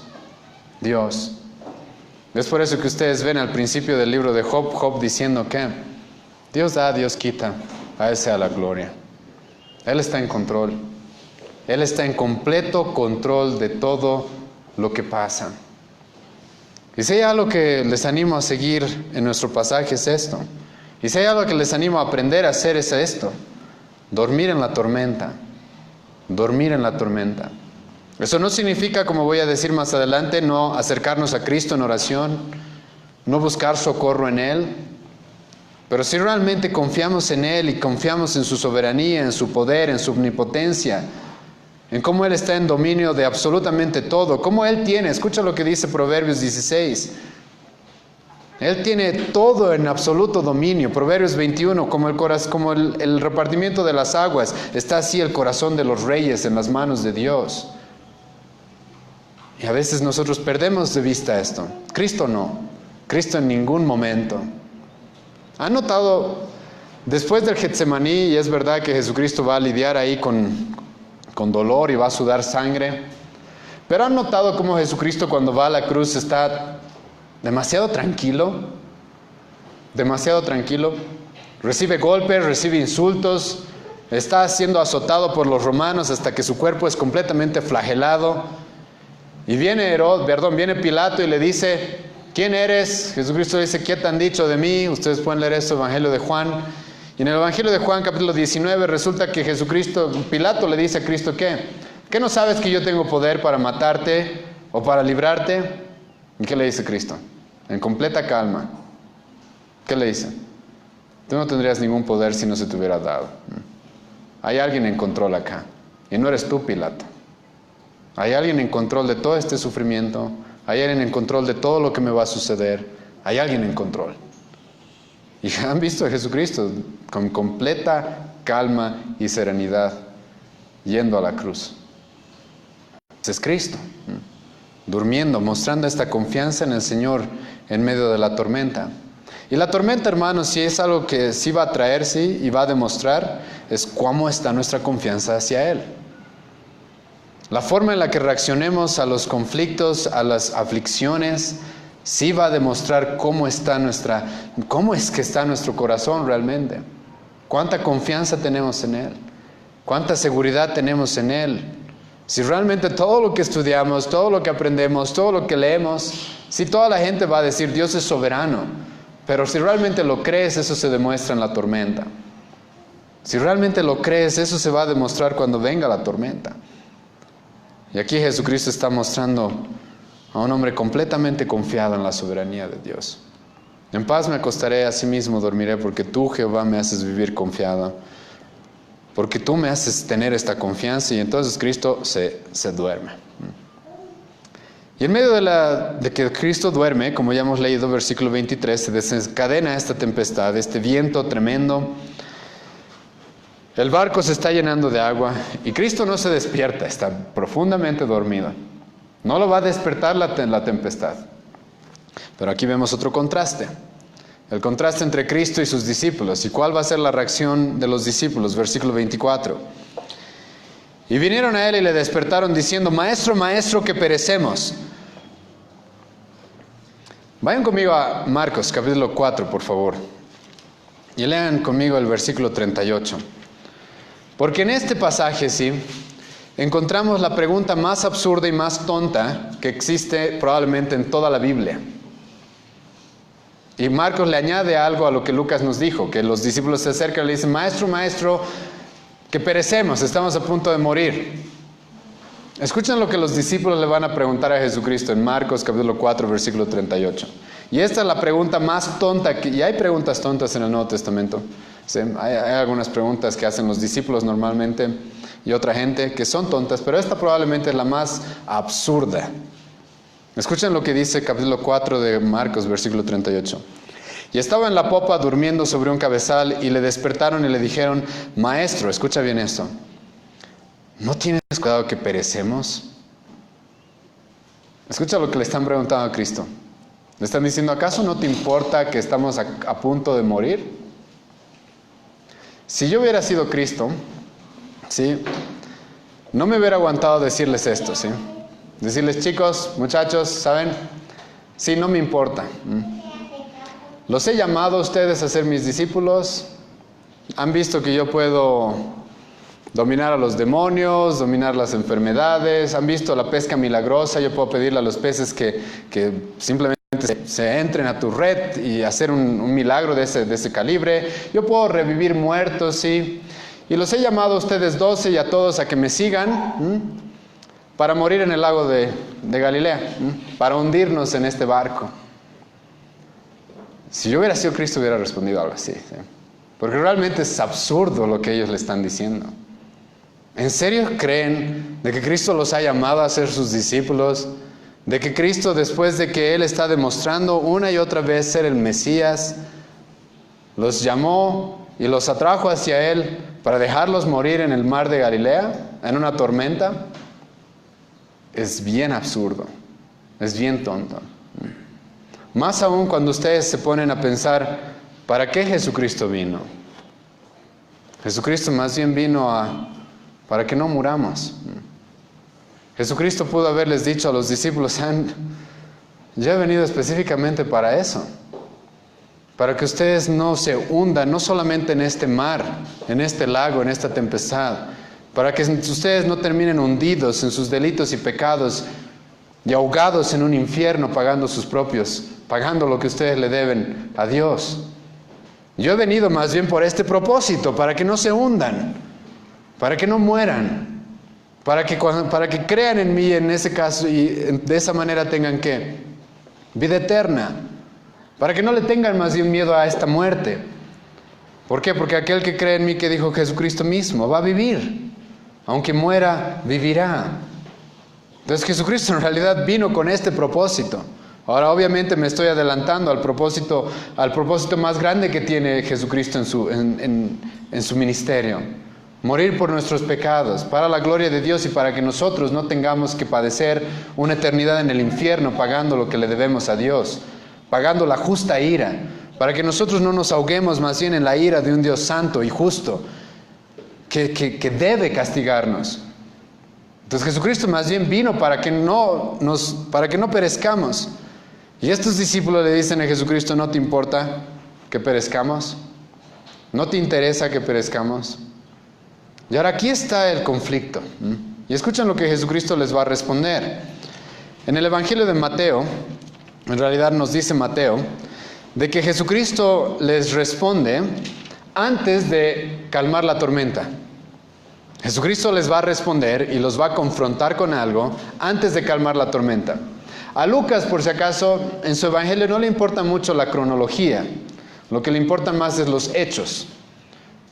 Dios. Es por eso que ustedes ven al principio del libro de Job, Job diciendo que Dios da, Dios quita, a Él sea la gloria. Él está en control. Él está en completo control de todo lo que pasa. Y si hay algo que les animo a seguir en nuestro pasaje es esto. Y si hay algo que les animo a aprender a hacer es esto. Dormir en la tormenta. Dormir en la tormenta. Eso no significa, como voy a decir más adelante, no acercarnos a Cristo en oración, no buscar socorro en Él. Pero si realmente confiamos en Él y confiamos en su soberanía, en su poder, en su omnipotencia, en cómo Él está en dominio de absolutamente todo, cómo Él tiene, escucha lo que dice Proverbios 16, Él tiene todo en absoluto dominio. Proverbios 21, como el repartimiento de las aguas, está así el corazón de los reyes en las manos de Dios. Y a veces nosotros perdemos de vista esto. Cristo no, Cristo en ningún momento. ¿Han notado, después del Getsemaní, y es verdad que Jesucristo va a lidiar ahí con dolor y va a sudar sangre, pero han notado cómo Jesucristo cuando va a la cruz está demasiado tranquilo, recibe golpes, recibe insultos, está siendo azotado por los romanos hasta que su cuerpo es completamente flagelado, y viene Pilato y le dice: ¿quién eres? Jesucristo dice: ¿qué te han dicho de mí? Ustedes pueden leer esto, Evangelio de Juan. Y en el Evangelio de Juan, capítulo 19, resulta que Pilato le dice a Cristo: ¿qué? ¿Qué no sabes que yo tengo poder para matarte o para librarte? ¿Y qué le dice Cristo? En completa calma. ¿Qué le dice? Tú no tendrías ningún poder si no se te hubiera dado. Hay alguien en control acá. Y no eres tú, Pilato. Hay alguien en control de todo este sufrimiento. Hay alguien en control de todo lo que me va a suceder. Hay alguien en control. Y han visto a Jesucristo con completa calma y serenidad yendo a la cruz. Ese es Cristo, durmiendo, mostrando esta confianza en el Señor en medio de la tormenta. Y la tormenta, hermanos, si es algo que sí va a traer, sí, y va a demostrar, es cómo está nuestra confianza hacia Él. La forma en la que reaccionemos a los conflictos, a las aflicciones, sí va a demostrar cómo es que está nuestro corazón realmente. Cuánta confianza tenemos en Él. Cuánta seguridad tenemos en Él. Si realmente todo lo que estudiamos, todo lo que aprendemos, todo lo que leemos, si toda la gente va a decir Dios es soberano, pero si realmente lo crees, eso se demuestra en la tormenta. Si realmente lo crees, eso se va a demostrar cuando venga la tormenta. Y aquí Jesucristo está mostrando a un hombre completamente confiado en la soberanía de Dios. En paz me acostaré, asimismo dormiré, porque tú, Jehová, me haces vivir confiado. Porque tú me haces tener esta confianza. Y entonces Cristo se duerme. Y en medio de que Cristo duerme, como ya hemos leído, versículo 23, se desencadena esta tempestad, este viento tremendo. El barco se está llenando de agua y Cristo no se despierta, está profundamente dormido. No lo va a despertar la tempestad. Pero aquí vemos otro contraste. El contraste entre Cristo y sus discípulos. ¿Y cuál va a ser la reacción de los discípulos? Versículo 24. Y vinieron a Él y le despertaron diciendo: Maestro, Maestro, que perecemos. Vayan conmigo a Marcos, capítulo 4, por favor. Y lean conmigo el versículo 38. Porque en este pasaje, sí, encontramos la pregunta más absurda y más tonta que existe probablemente en toda la Biblia. Y Marcos le añade algo a lo que Lucas nos dijo, que los discípulos se acercan y le dicen, maestro, maestro, que perecemos, estamos a punto de morir. Escuchen lo que los discípulos le van a preguntar a Jesucristo en Marcos capítulo 4, versículo 38. Y esta es la pregunta más tonta, y hay preguntas tontas en el Nuevo Testamento. Sí, hay algunas preguntas que hacen los discípulos normalmente y otra gente que son tontas, pero esta probablemente es la más absurda. Escuchen lo que dice capítulo 4 de Marcos, versículo 38. Y estaba en la popa durmiendo sobre un cabezal y le despertaron y le dijeron, maestro, escucha bien esto, ¿no tienes cuidado que perecemos? Escucha lo que le están preguntando a Cristo. Le están diciendo, ¿acaso no te importa que estamos a punto de morir? Si yo hubiera sido Cristo, ¿sí?, no me hubiera aguantado decirles esto, ¿sí? Decirles, chicos, muchachos, ¿saben? Sí, no me importa. Los he llamado a ustedes a ser mis discípulos. Han visto que yo puedo dominar a los demonios, dominar las enfermedades. Han visto la pesca milagrosa. Yo puedo pedirle a los peces que simplemente se entren a tu red y hacer un milagro de ese calibre. Yo puedo revivir muertos, ¿sí? Y los he llamado a ustedes 12 y a todos a que me sigan para morir en el lago de Galilea, para hundirnos en este barco. Si yo hubiera sido Cristo, hubiera respondido algo así, ¿sí? Porque realmente es absurdo lo que ellos le están diciendo. ¿En serio creen de que Cristo los ha llamado a ser sus discípulos? De que Cristo, después de que Él está demostrando una y otra vez ser el Mesías, los llamó y los atrajo hacia Él para dejarlos morir en el mar de Galilea, en una tormenta? Es bien absurdo, es bien tonto. Más aún cuando ustedes se ponen a pensar, ¿para qué Jesucristo vino? Jesucristo más bien vino para que no muramos. Jesucristo pudo haberles dicho a los discípulos, yo he venido específicamente para eso, para que ustedes no se hundan, no solamente en este mar, en este lago, en esta tempestad, para que ustedes no terminen hundidos en sus delitos y pecados y ahogados en un infierno pagando lo que ustedes le deben a Dios. Yo he venido más bien por este propósito, para que no se hundan, para que no mueran, para que crean en mí en ese caso y de esa manera tengan ¿qué? Vida eterna, para que no le tengan más bien miedo a esta muerte. ¿Por qué? Porque aquel que cree en mí, que dijo Jesucristo mismo, va a vivir. Aunque muera, vivirá. Entonces Jesucristo en realidad vino con este propósito. Ahora obviamente me estoy adelantando al propósito más grande que tiene Jesucristo en su ministerio. Morir por nuestros pecados, para la gloria de Dios y para que nosotros no tengamos que padecer una eternidad en el infierno pagando lo que le debemos a Dios, pagando la justa ira, para que nosotros no nos ahoguemos más bien en la ira de un Dios santo y justo, que debe castigarnos. Entonces Jesucristo más bien vino para que no perezcamos. Y estos discípulos le dicen a Jesucristo, ¿no te importa que perezcamos? ¿No te interesa que perezcamos? Y ahora aquí está el conflicto. Y escuchen lo que Jesucristo les va a responder. En el Evangelio de Mateo, en realidad nos dice Mateo, de que Jesucristo les responde antes de calmar la tormenta. Jesucristo les va a responder y los va a confrontar con algo antes de calmar la tormenta. A Lucas, por si acaso, en su evangelio no le importa mucho la cronología. Lo que le importan más es los hechos.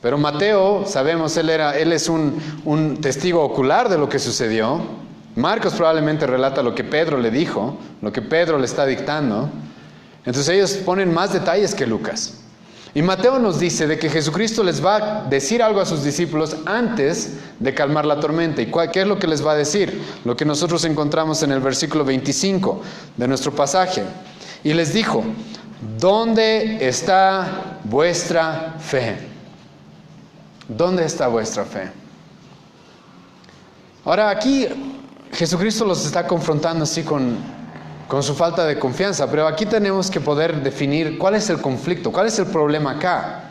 Pero Mateo, sabemos, él es un testigo ocular de lo que sucedió. Marcos probablemente relata lo que Pedro le dijo, lo que Pedro le está dictando. Entonces ellos ponen más detalles que Lucas. Y Mateo nos dice de que Jesucristo les va a decir algo a sus discípulos antes de calmar la tormenta. ¿Y qué es lo que les va a decir? Lo que nosotros encontramos en el versículo 25 de nuestro pasaje. Y les dijo, ¿dónde está vuestra fe? ¿Dónde está vuestra fe? Ahora aquí Jesucristo los está confrontando así con su falta de confianza, pero aquí tenemos que poder definir cuál es el conflicto, cuál es el problema acá.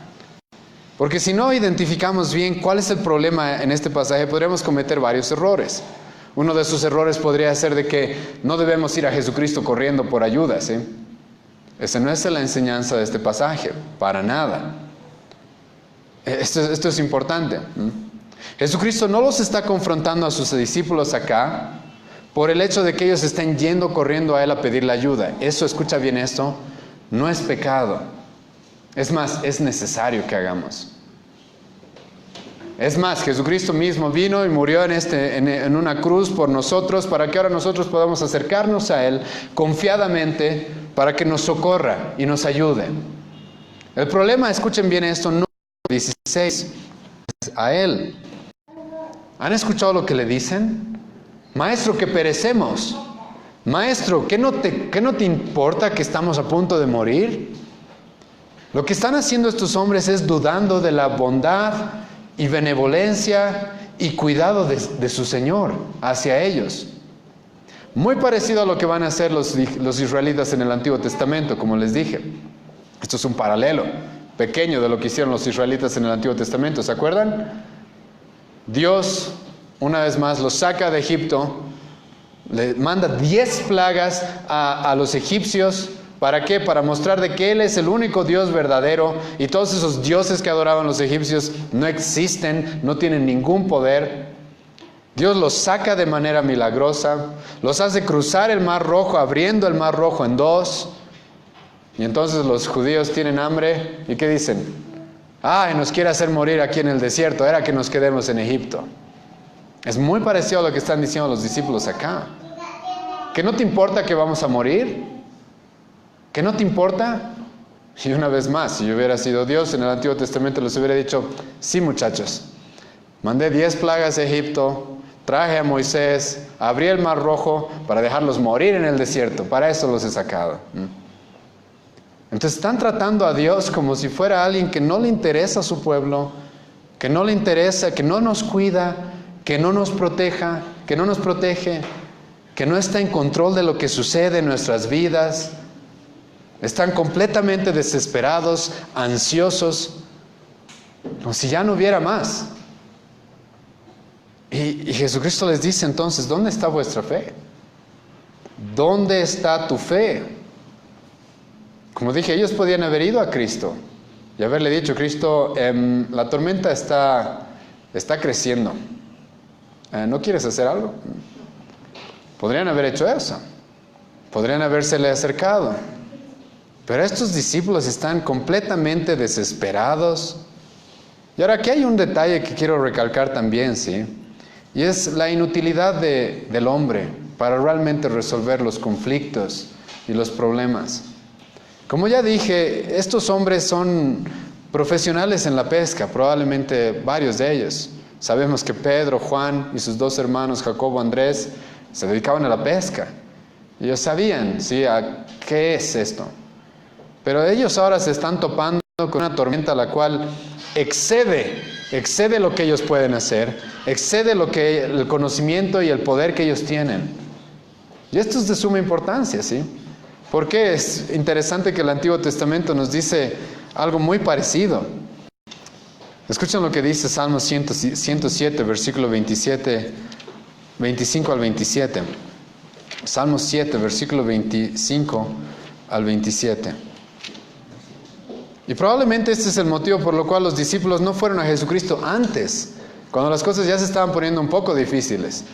Porque si no identificamos bien cuál es el problema en este pasaje, podríamos cometer varios errores. Uno de esos errores podría ser de que no debemos ir a Jesucristo corriendo por ayuda, ¿sí? Esa no es la enseñanza de este pasaje, para nada. Esto es importante. Jesucristo no los está confrontando a sus discípulos acá por el hecho de que ellos estén yendo corriendo a Él a pedirle ayuda. Eso, escucha bien esto, no es pecado. Es más, es necesario que hagamos. Es más, Jesucristo mismo vino y murió en una cruz por nosotros para que ahora nosotros podamos acercarnos a Él confiadamente para que nos socorra y nos ayude. El problema, escuchen bien esto, no es 16, es a Él. ¿Han escuchado lo que le dicen? Maestro, que perecemos. Maestro, ¿qué no te importa que estamos a punto de morir? Lo que están haciendo estos hombres es dudando de la bondad y benevolencia y cuidado de su Señor hacia ellos. Muy parecido a lo que van a hacer los israelitas en el Antiguo Testamento, como les dije. Esto es un paralelo pequeño de lo que hicieron los israelitas en el Antiguo Testamento. ¿Se acuerdan? Dios, una vez más, los saca de Egipto, le manda 10 plagas a los egipcios. ¿Para qué? Para mostrar de que Él es el único Dios verdadero y todos esos dioses que adoraban los egipcios no existen, no tienen ningún poder. Dios los saca de manera milagrosa, los hace cruzar el Mar Rojo, abriendo el Mar Rojo en dos. Y entonces los judíos tienen hambre y ¿qué dicen? ¡Ay, nos quiere hacer morir aquí en el desierto! Era que nos quedemos en Egipto. Es muy parecido a lo que están diciendo los discípulos acá. ¿Que no te importa que vamos a morir? ¿Que no te importa? Y una vez más, si yo hubiera sido Dios en el Antiguo Testamento, les hubiera dicho, sí muchachos, mandé 10 plagas a Egipto, traje a Moisés, abrí el Mar Rojo para dejarlos morir en el desierto, para eso los he sacado. Entonces están tratando a Dios como si fuera alguien que no le interesa a su pueblo, que no le interesa, que no nos cuida, que no nos proteja, que no nos protege, que no está en control de lo que sucede en nuestras vidas. Están completamente desesperados, ansiosos, como si ya no hubiera más. Y Jesucristo les dice entonces, ¿dónde está vuestra fe? ¿Dónde está tu fe? Como dije, ellos podían haber ido a Cristo y haberle dicho, Cristo, la tormenta está creciendo. ¿No quieres hacer algo? Podrían haber hecho eso. Podrían habérsele acercado. Pero estos discípulos están completamente desesperados. Y ahora aquí hay un detalle que quiero recalcar también, ¿sí? Y es la inutilidad del hombre para realmente resolver los conflictos y los problemas. Como ya dije, estos hombres son profesionales en la pesca, probablemente varios de ellos. Sabemos que Pedro, Juan y sus 2 hermanos, Jacobo, Andrés, se dedicaban a la pesca. Ellos sabían, ¿sí?, a qué es esto. Pero ellos ahora se están topando con una tormenta la cual excede lo que ellos pueden hacer, excede el conocimiento y el poder que ellos tienen. Y esto es de suma importancia, ¿sí? Porque es interesante que el Antiguo Testamento nos dice algo muy parecido. Escuchen lo que dice Salmo 107, versículo 25 al 27. Salmo 7, versículo 25 al 27. Y probablemente este es el motivo por lo cual los discípulos no fueron a Jesucristo antes, cuando las cosas ya se estaban poniendo un poco difíciles.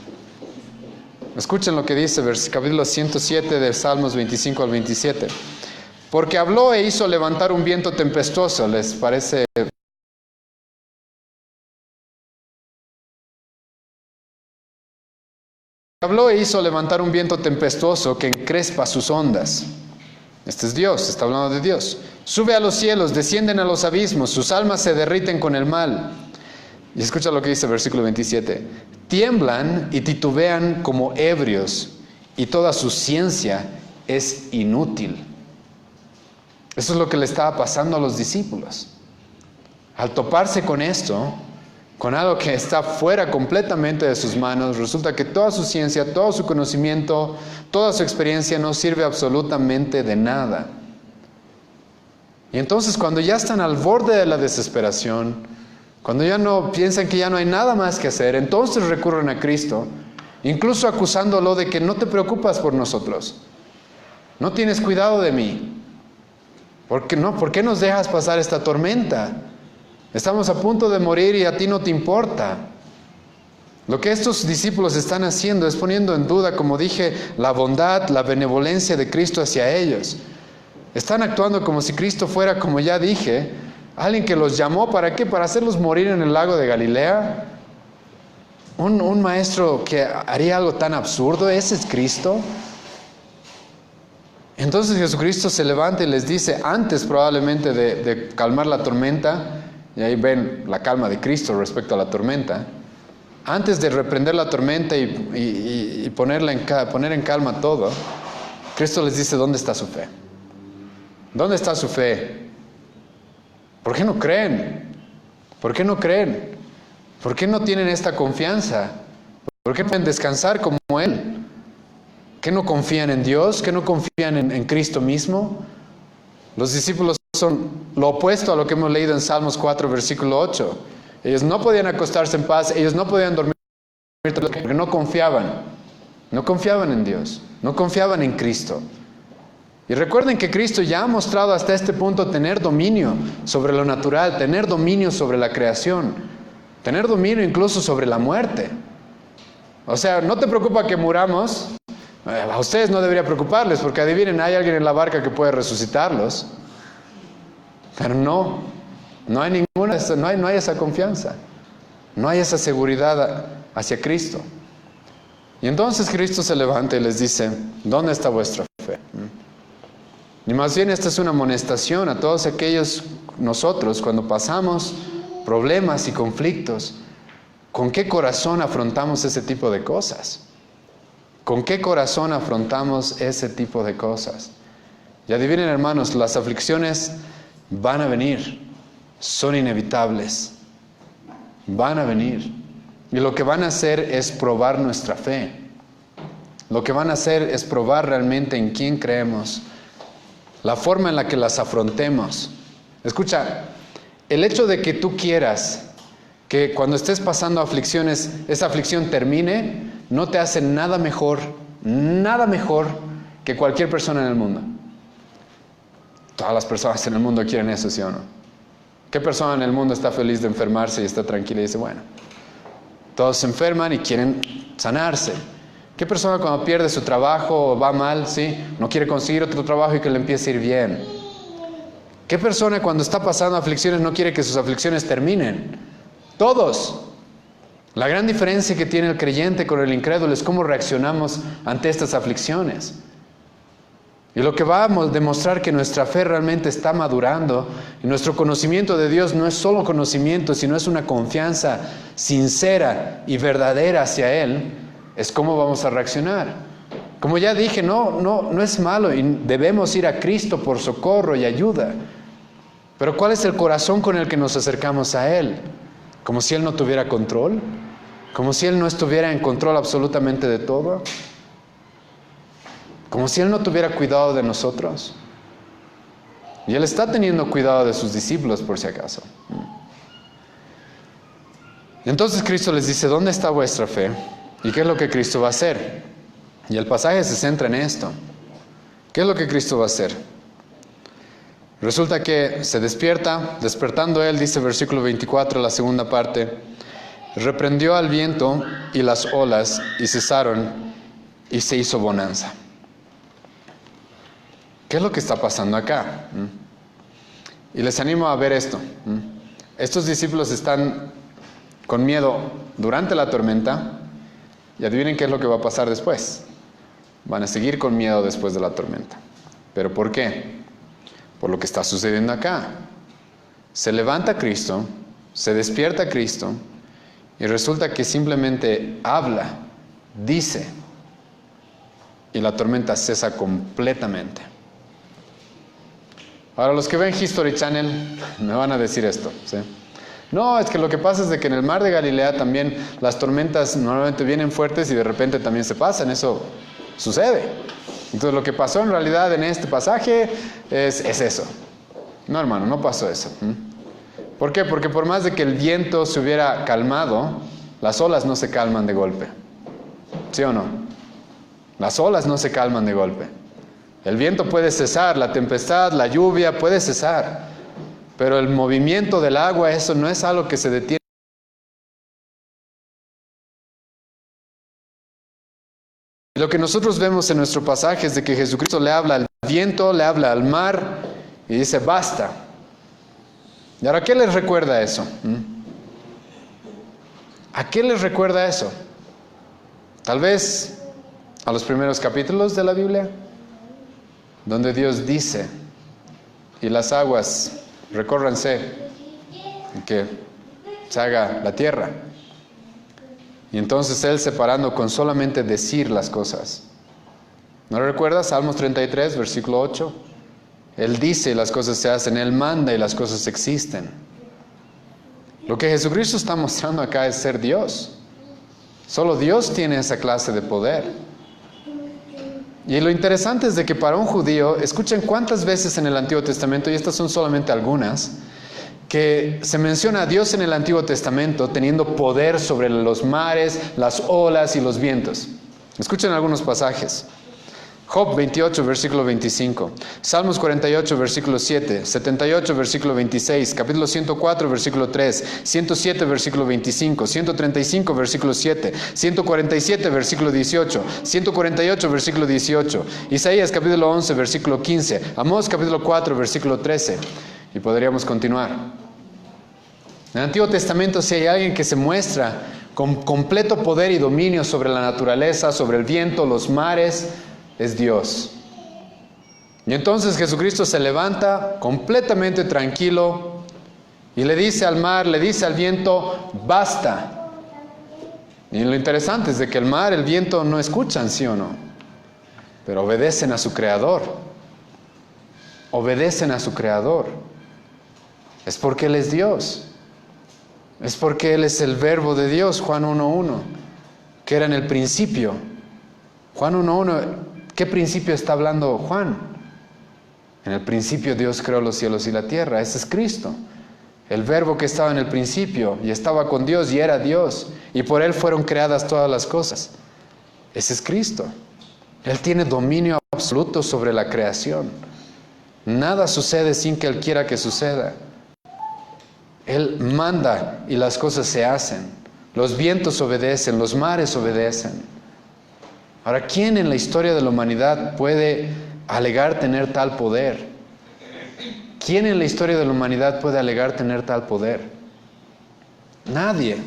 Escuchen lo que dice capítulo 107 de Salmos 25 al 27. Porque habló e hizo levantar un viento tempestuoso, ¿les parece? Habló e hizo levantar un viento tempestuoso que encrespa sus ondas. Este es Dios, está hablando de Dios. Sube a los cielos, descienden a los abismos, sus almas se derriten con el mal. Y escucha lo que dice el versículo 27. Tiemblan y titubean como ebrios, y toda su ciencia es inútil. Eso es lo que le estaba pasando a los discípulos. Al toparse con esto, con algo que está fuera completamente de sus manos, resulta que toda su ciencia, todo su conocimiento, toda su experiencia no sirve absolutamente de nada. Y entonces cuando ya están al borde de la desesperación, cuando ya no piensan que ya no hay nada más que hacer, entonces recurren a Cristo, incluso acusándolo de que no te preocupas por nosotros, no tienes cuidado de mí. ¿Por qué nos dejas pasar esta tormenta? Estamos a punto de morir y a ti no te importa. Lo que estos discípulos están haciendo es poniendo en duda, como dije, la bondad, la benevolencia de Cristo hacia ellos. Están actuando como si Cristo fuera, como ya dije, alguien que los llamó, ¿para qué? Para hacerlos morir en el lago de Galilea. Un maestro que haría algo tan absurdo, ¿ese es Cristo? Entonces Jesucristo se levanta y les dice, antes probablemente de calmar la tormenta, y ahí ven la calma de Cristo respecto a la tormenta, antes de reprender la tormenta y poner en calma todo, Cristo les dice, ¿dónde está su fe? ¿Dónde está su fe? ¿Por qué no creen? ¿Por qué no creen? ¿Por qué no tienen esta confianza? ¿Por qué pueden descansar como Él? ¿Qué no confían en Dios? ¿Qué no confían en Cristo mismo? Los discípulos son lo opuesto a lo que hemos leído en Salmos 4, versículo 8. Ellos no podían acostarse en paz, ellos no podían dormir porque no confiaban. No confiaban en Dios, no confiaban en Cristo. Y recuerden que Cristo ya ha mostrado hasta este punto tener dominio sobre lo natural, tener dominio sobre la creación, tener dominio incluso sobre la muerte. O sea, no te preocupa que muramos. A ustedes no debería preocuparles, porque adivinen, hay alguien en la barca que puede resucitarlos. Pero no hay esa confianza, no hay esa seguridad hacia Cristo. Y entonces Cristo se levanta y les dice, ¿dónde está vuestra fe? Y más bien esta es una amonestación a todos aquellos nosotros cuando pasamos problemas y conflictos. ¿Con qué corazón afrontamos ese tipo de cosas? ¿Con qué corazón afrontamos ese tipo de cosas? Y adivinen, hermanos, las aflicciones van a venir, son inevitables, van a venir. Y lo que van a hacer es probar nuestra fe. Lo que van a hacer es probar realmente en quién creemos, la forma en la que las afrontemos. Escucha, el hecho de que tú quieras que cuando estés pasando aflicciones, esa aflicción termine, no te hace nada mejor que cualquier persona en el mundo. Todas las personas en el mundo quieren eso, ¿sí o no? ¿Qué persona en el mundo está feliz de enfermarse y está tranquila y dice, bueno, todos se enferman y quieren sanarse? ¿Qué persona cuando pierde su trabajo o va mal, ¿sí? no quiere conseguir otro trabajo y que le empiece a ir bien? ¿Qué persona cuando está pasando aflicciones no quiere que sus aflicciones terminen? Todos. La gran diferencia que tiene el creyente con el incrédulo es cómo reaccionamos ante estas aflicciones. Y lo que va a demostrar que nuestra fe realmente está madurando y nuestro conocimiento de Dios no es solo conocimiento, sino es una confianza sincera y verdadera hacia Él, es cómo vamos a reaccionar. Como ya dije, no es malo y debemos ir a Cristo por socorro y ayuda. Pero ¿cuál es el corazón con el que nos acercamos a Él? ¿Como si Él no tuviera control? ¿Como si Él no estuviera en control absolutamente de todo? ¿Como si Él no tuviera cuidado de nosotros? Y Él está teniendo cuidado de sus discípulos por si acaso. Y entonces Cristo les dice, ¿dónde está vuestra fe? ¿Y qué es lo que Cristo va a hacer? Y el pasaje se centra en esto. ¿Qué es lo que Cristo va a hacer? Resulta que se despierta, despertando Él, dice versículo 24, la segunda parte, reprendió al viento y las olas y cesaron y se hizo bonanza. ¿Qué es lo que está pasando acá? Y les animo a ver esto. Estos discípulos están con miedo durante la tormenta y adivinen qué es lo que va a pasar después. Van a seguir con miedo después de la tormenta. ¿Pero por qué? Por lo que está sucediendo acá. Se levanta Cristo, se despierta Cristo y resulta que simplemente habla, dice, y la tormenta cesa completamente. Ahora los que ven History Channel me van a decir esto, ¿sí? No, es que lo que pasa es de que en el mar de Galilea también las tormentas normalmente vienen fuertes y de repente también se pasan, eso sucede. Entonces lo que pasó en realidad en este pasaje es eso. No, hermano, no pasó eso. ¿Por qué? Porque por más de que el viento se hubiera calmado, las olas no se calman de golpe. ¿Sí o no? Las olas no se calman de golpe. El viento puede cesar, la tempestad, la lluvia puede cesar, pero el movimiento del agua, eso no es algo que se detiene. Lo que nosotros vemos en nuestro pasaje es de que Jesucristo le habla al viento, le habla al mar y dice, basta. ¿Y ahora qué les recuerda eso? ¿A qué les recuerda eso? Tal vez a los primeros capítulos de la Biblia, donde Dios dice, y las aguas recórranse, y que se haga la tierra. Y entonces Él separando con solamente decir las cosas. ¿No lo recuerdas? Salmos 33, versículo 8. Él dice y las cosas se hacen, Él manda y las cosas existen. Lo que Jesucristo está mostrando acá es ser Dios. Solo Dios tiene esa clase de poder. Y lo interesante es de que para un judío, escuchen cuántas veces en el Antiguo Testamento, y estas son solamente algunas, que se menciona a Dios en el Antiguo Testamento teniendo poder sobre los mares, las olas y los vientos. Escuchen algunos pasajes. Job 28, versículo 25. Salmos 48, versículo 7. 78, versículo 26. Capítulo 104, versículo 3. 107, versículo 25. 135, versículo 7. 147, versículo 18. 148, versículo 18. Isaías capítulo 11, versículo 15. Amós capítulo 4, versículo 13. Y podríamos continuar. En el Antiguo Testamento, si hay alguien que se muestra con completo poder y dominio sobre la naturaleza, sobre el viento, los mares, es Dios. Y entonces Jesucristo se levanta completamente tranquilo y le dice al mar, le dice al viento, basta. Y lo interesante es de que el mar, el viento no escuchan, ¿sí o no? Pero obedecen a su Creador. Obedecen a su Creador. Es porque Él es Dios. Es porque Él es el verbo de Dios, Juan 1:1, que era en el principio. Juan 1:1, ¿qué principio está hablando Juan? En el principio Dios creó los cielos y la tierra. Ese es Cristo. El verbo que estaba en el principio y estaba con Dios y era Dios. Y por Él fueron creadas todas las cosas. Ese es Cristo. Él tiene dominio absoluto sobre la creación. Nada sucede sin que Él quiera que suceda. Él manda y las cosas se hacen. Los vientos obedecen, los mares obedecen. Ahora, ¿quién en la historia de la humanidad puede alegar tener tal poder? ¿Quién en la historia de la humanidad puede alegar tener tal poder? Nadie.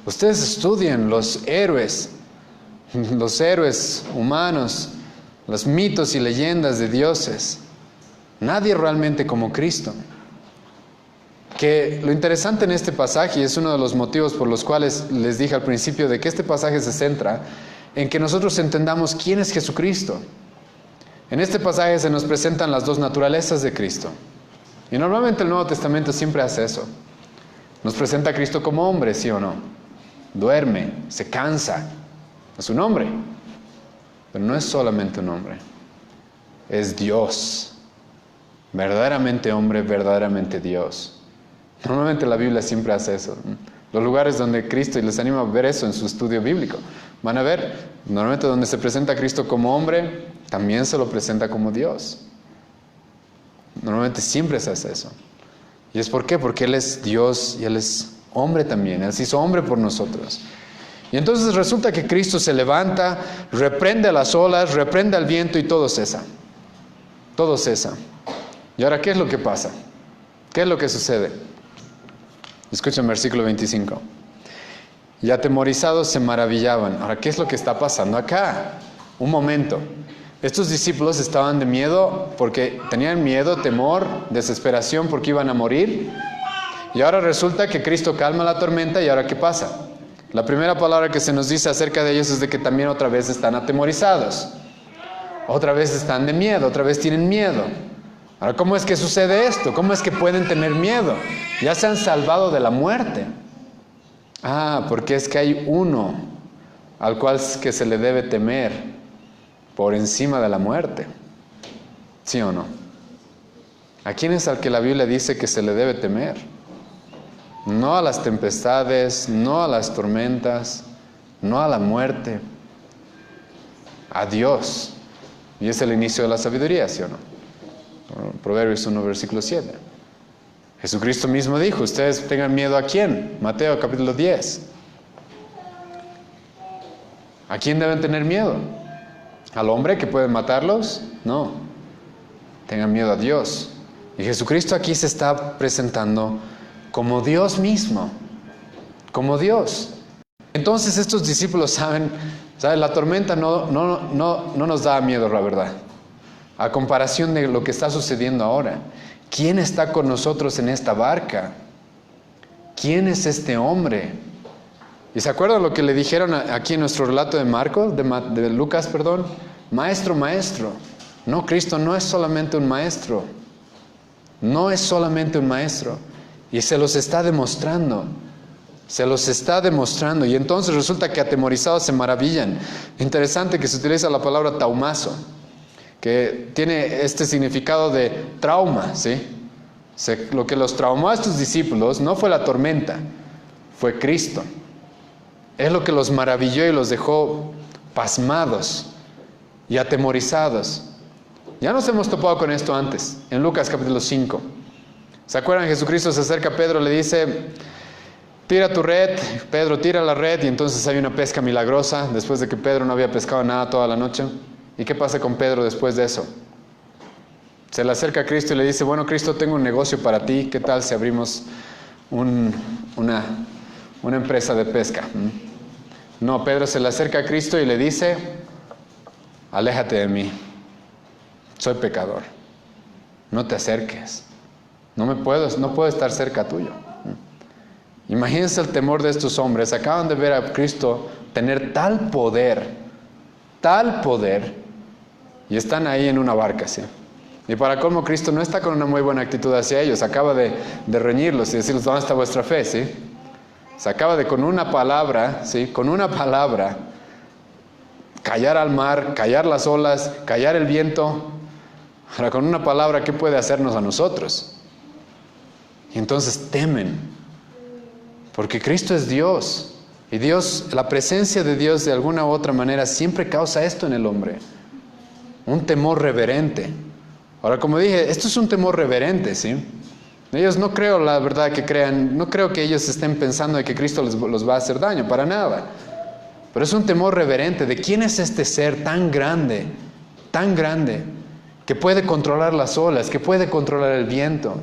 Ustedes estudien los héroes humanos, los mitos y leyendas de dioses. Nadie realmente como Cristo. Que lo interesante en este pasaje, y es uno de los motivos por los cuales les dije al principio de que este pasaje se centra en que nosotros entendamos quién es Jesucristo. En este pasaje se nos presentan las dos naturalezas de Cristo. Y normalmente el Nuevo Testamento siempre hace eso. Nos presenta a Cristo como hombre, ¿sí o no? Duerme, se cansa. Es un hombre. Pero no es solamente un hombre. Es Dios. Verdaderamente hombre, verdaderamente Dios. Normalmente la Biblia siempre hace eso. Los lugares donde Cristo, y les animo a ver eso en su estudio bíblico, van a ver, normalmente donde se presenta a Cristo como hombre, también se lo presenta como Dios. Normalmente siempre se hace eso. ¿Y es por qué? Porque Él es Dios y Él es hombre también. Él se hizo hombre por nosotros. Y entonces resulta que Cristo se levanta, reprende a las olas, reprende al viento y todo cesa. Todo cesa. ¿Y ahora qué es lo que pasa? ¿Qué es lo que sucede? Escuchen versículo 25. Y atemorizados se maravillaban. Ahora, ¿qué es lo que está pasando acá? Un momento. Estos discípulos estaban de miedo porque tenían miedo, temor, desesperación porque iban a morir. Y ahora resulta que Cristo calma la tormenta. ¿Y ahora qué pasa? La primera palabra que se nos dice acerca de ellos es de que también otra vez están atemorizados. Otra vez están de miedo, otra vez tienen miedo. Ahora, ¿cómo es que sucede esto? ¿Cómo es que pueden tener miedo? Ya se han salvado de la muerte. Porque es que hay uno al cual que se le debe temer por encima de la muerte. ¿Sí o no? ¿A quién es al que la Biblia dice que se le debe temer? No a las tempestades, no a las tormentas, no a la muerte. A Dios. Y es el inicio de la sabiduría, ¿sí o no? Proverbios 1, versículo 7. Jesucristo mismo dijo, ustedes tengan miedo ¿a quién? Mateo capítulo 10. ¿A quién deben tener miedo? ¿Al hombre que puede matarlos? No. Tengan miedo a Dios. Y Jesucristo aquí se está presentando como Dios mismo. Como Dios. Entonces estos discípulos saben, la tormenta no nos da miedo, la verdad. A comparación de lo que está sucediendo ahora. ¿Quién está con nosotros en esta barca? ¿Quién es este hombre? ¿Y se acuerdan lo que le dijeron aquí en nuestro relato de Marcos, de Lucas, perdón? Maestro, maestro. No, Cristo no es solamente un maestro. No es solamente un maestro. Y se los está demostrando. Se los está demostrando. Y entonces resulta que atemorizados se maravillan. Interesante que se utiliza la palabra taumazo, que tiene este significado de trauma, ¿sí? Lo que los traumó a estos discípulos no fue la tormenta, fue Cristo. Es lo que los maravilló y los dejó pasmados y atemorizados. Ya nos hemos topado con esto antes, en Lucas capítulo 5. ¿Se acuerdan? Jesucristo se acerca a Pedro, le dice, tira tu red. Pedro tira la red y entonces hay una pesca milagrosa, después de que Pedro no había pescado nada toda la noche. ¿Y qué pasa con Pedro después de eso? Se le acerca a Cristo y le dice, bueno, Cristo, tengo un negocio para ti. ¿Qué tal si abrimos una empresa de pesca? No, Pedro se le acerca a Cristo y le dice, aléjate de mí. Soy pecador. No te acerques. No puedo estar cerca tuyo. Imagínense el temor de estos hombres. Acaban de ver a Cristo tener tal poder, y están ahí en una barca, ¿sí? Y para colmo, Cristo no está con una muy buena actitud hacia ellos. Acaba de reñirlos y decirles, ¿dónde está vuestra fe? ¿Sí? Se acaba de con una palabra, ¿sí? Con una palabra, callar al mar, callar las olas, callar el viento. Ahora, con una palabra, ¿qué puede hacernos a nosotros? Y entonces temen, porque Cristo es Dios. Y Dios, la presencia de Dios de alguna u otra manera siempre causa esto en el hombre. Un temor reverente. Ahora, como dije, esto es un temor reverente, ¿sí? Ellos no creo, la verdad, que crean, no creo que ellos estén pensando de que Cristo los va a hacer daño, para nada. Pero es un temor reverente de quién es este ser tan grande, que puede controlar las olas, que puede controlar el viento.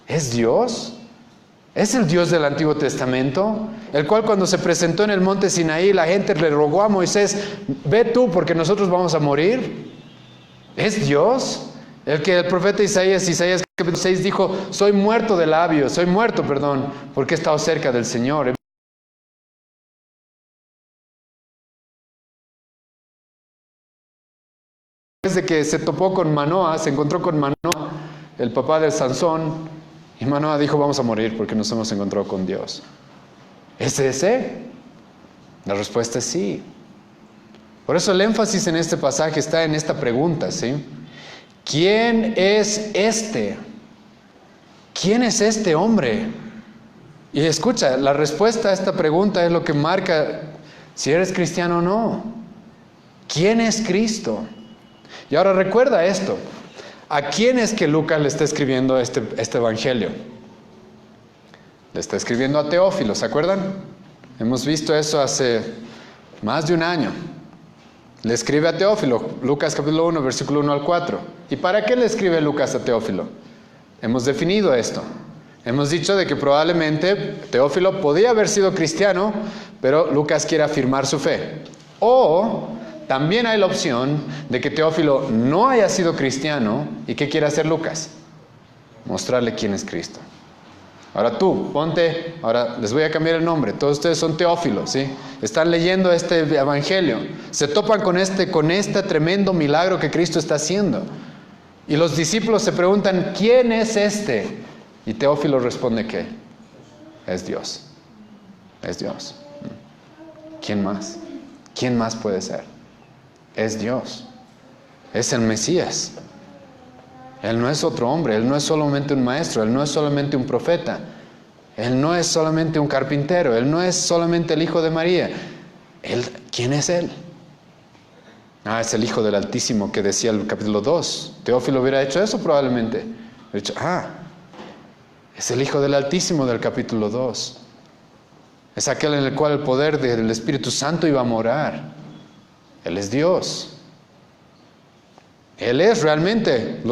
¿Es Dios? ¿Es el Dios del Antiguo Testamento? El cual cuando se presentó en el monte Sinaí, la gente le rogó a Moisés, ve tú porque nosotros vamos a morir. ¿Es Dios? El que el profeta Isaías capítulo 6 dijo, soy muerto, porque he estado cerca del Señor. Después de que se topó con Manoah, se encontró con Manoah, el papá de Sansón, y Manoah dijo, vamos a morir porque nos hemos encontrado con Dios. ¿Es ese? La respuesta es sí. Por eso el énfasis en este pasaje está en esta pregunta, ¿sí? ¿Quién es este? ¿Quién es este hombre? Y escucha, la respuesta a esta pregunta es lo que marca si eres cristiano o no. ¿Quién es Cristo? Y ahora recuerda esto. ¿A quién es que Lucas le está escribiendo este evangelio? Le está escribiendo a Teófilo, ¿se acuerdan? Hemos visto eso hace más de un año. Le escribe a Teófilo, Lucas capítulo 1, versículo 1 al 4. ¿Y para qué le escribe Lucas a Teófilo? Hemos definido esto. Hemos dicho de que probablemente Teófilo podía haber sido cristiano, pero Lucas quiere afirmar su fe. O también hay la opción de que Teófilo no haya sido cristiano. ¿Y qué quiere hacer Lucas? Mostrarle quién es Cristo. Ahora tú, ahora les voy a cambiar el nombre. Todos ustedes son Teófilos, ¿sí? Están leyendo este evangelio. Se topan con este tremendo milagro que Cristo está haciendo. Y los discípulos se preguntan, ¿quién es este? Y Teófilo responde que es Dios. Es Dios. ¿Quién más? ¿Quién más puede ser? Es Dios. Es el Mesías. Él no es otro hombre, Él no es solamente un maestro, Él no es solamente un profeta, Él no es solamente un carpintero, Él no es solamente el hijo de María. ¿Quién es Él? Es el Hijo del Altísimo que decía el capítulo 2. Teófilo hubiera hecho eso probablemente. Hubiera dicho, es el Hijo del Altísimo del capítulo 2. Es aquel en el cual el poder del Espíritu Santo iba a morar. Él es Dios. Él es realmente.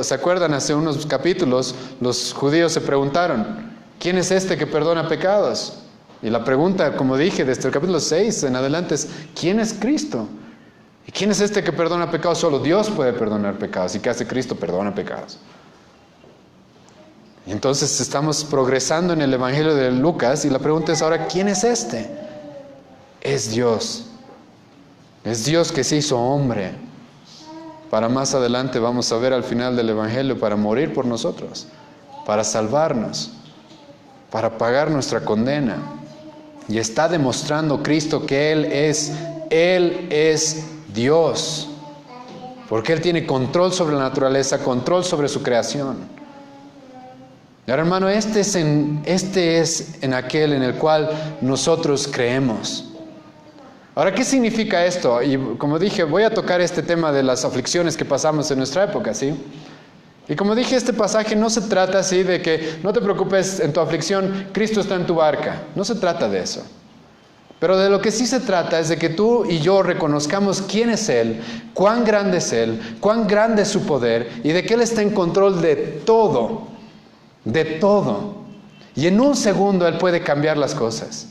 ¿Se acuerdan? Hace unos capítulos los judíos se preguntaron, ¿quién es este que perdona pecados? Y la pregunta, como dije, desde el capítulo 6 en adelante es, ¿quién es Cristo? ¿Y quién es este que perdona pecados? Solo Dios puede perdonar pecados. ¿Y qué hace Cristo? Perdona pecados. Y entonces estamos progresando en el Evangelio de Lucas y la pregunta es ahora, ¿quién es este? Es Dios. Es Dios que se hizo hombre. Para más adelante vamos a ver al final del Evangelio, para morir por nosotros, para salvarnos, para pagar nuestra condena. Y está demostrando Cristo que Él es Dios, porque Él tiene control sobre la naturaleza, control sobre su creación. Y ahora, hermano, este es en aquel en el cual nosotros creemos. Ahora, ¿qué significa esto? Y como dije, voy a tocar este tema de las aflicciones que pasamos en nuestra época, ¿sí? Y como dije, este pasaje no se trata así de que no te preocupes en tu aflicción, Cristo está en tu barca. No se trata de eso. Pero de lo que sí se trata es de que tú y yo reconozcamos quién es Él, cuán grande es Él, cuán grande es su poder y de que Él está en control de todo, de todo. Y en un segundo Él puede cambiar las cosas.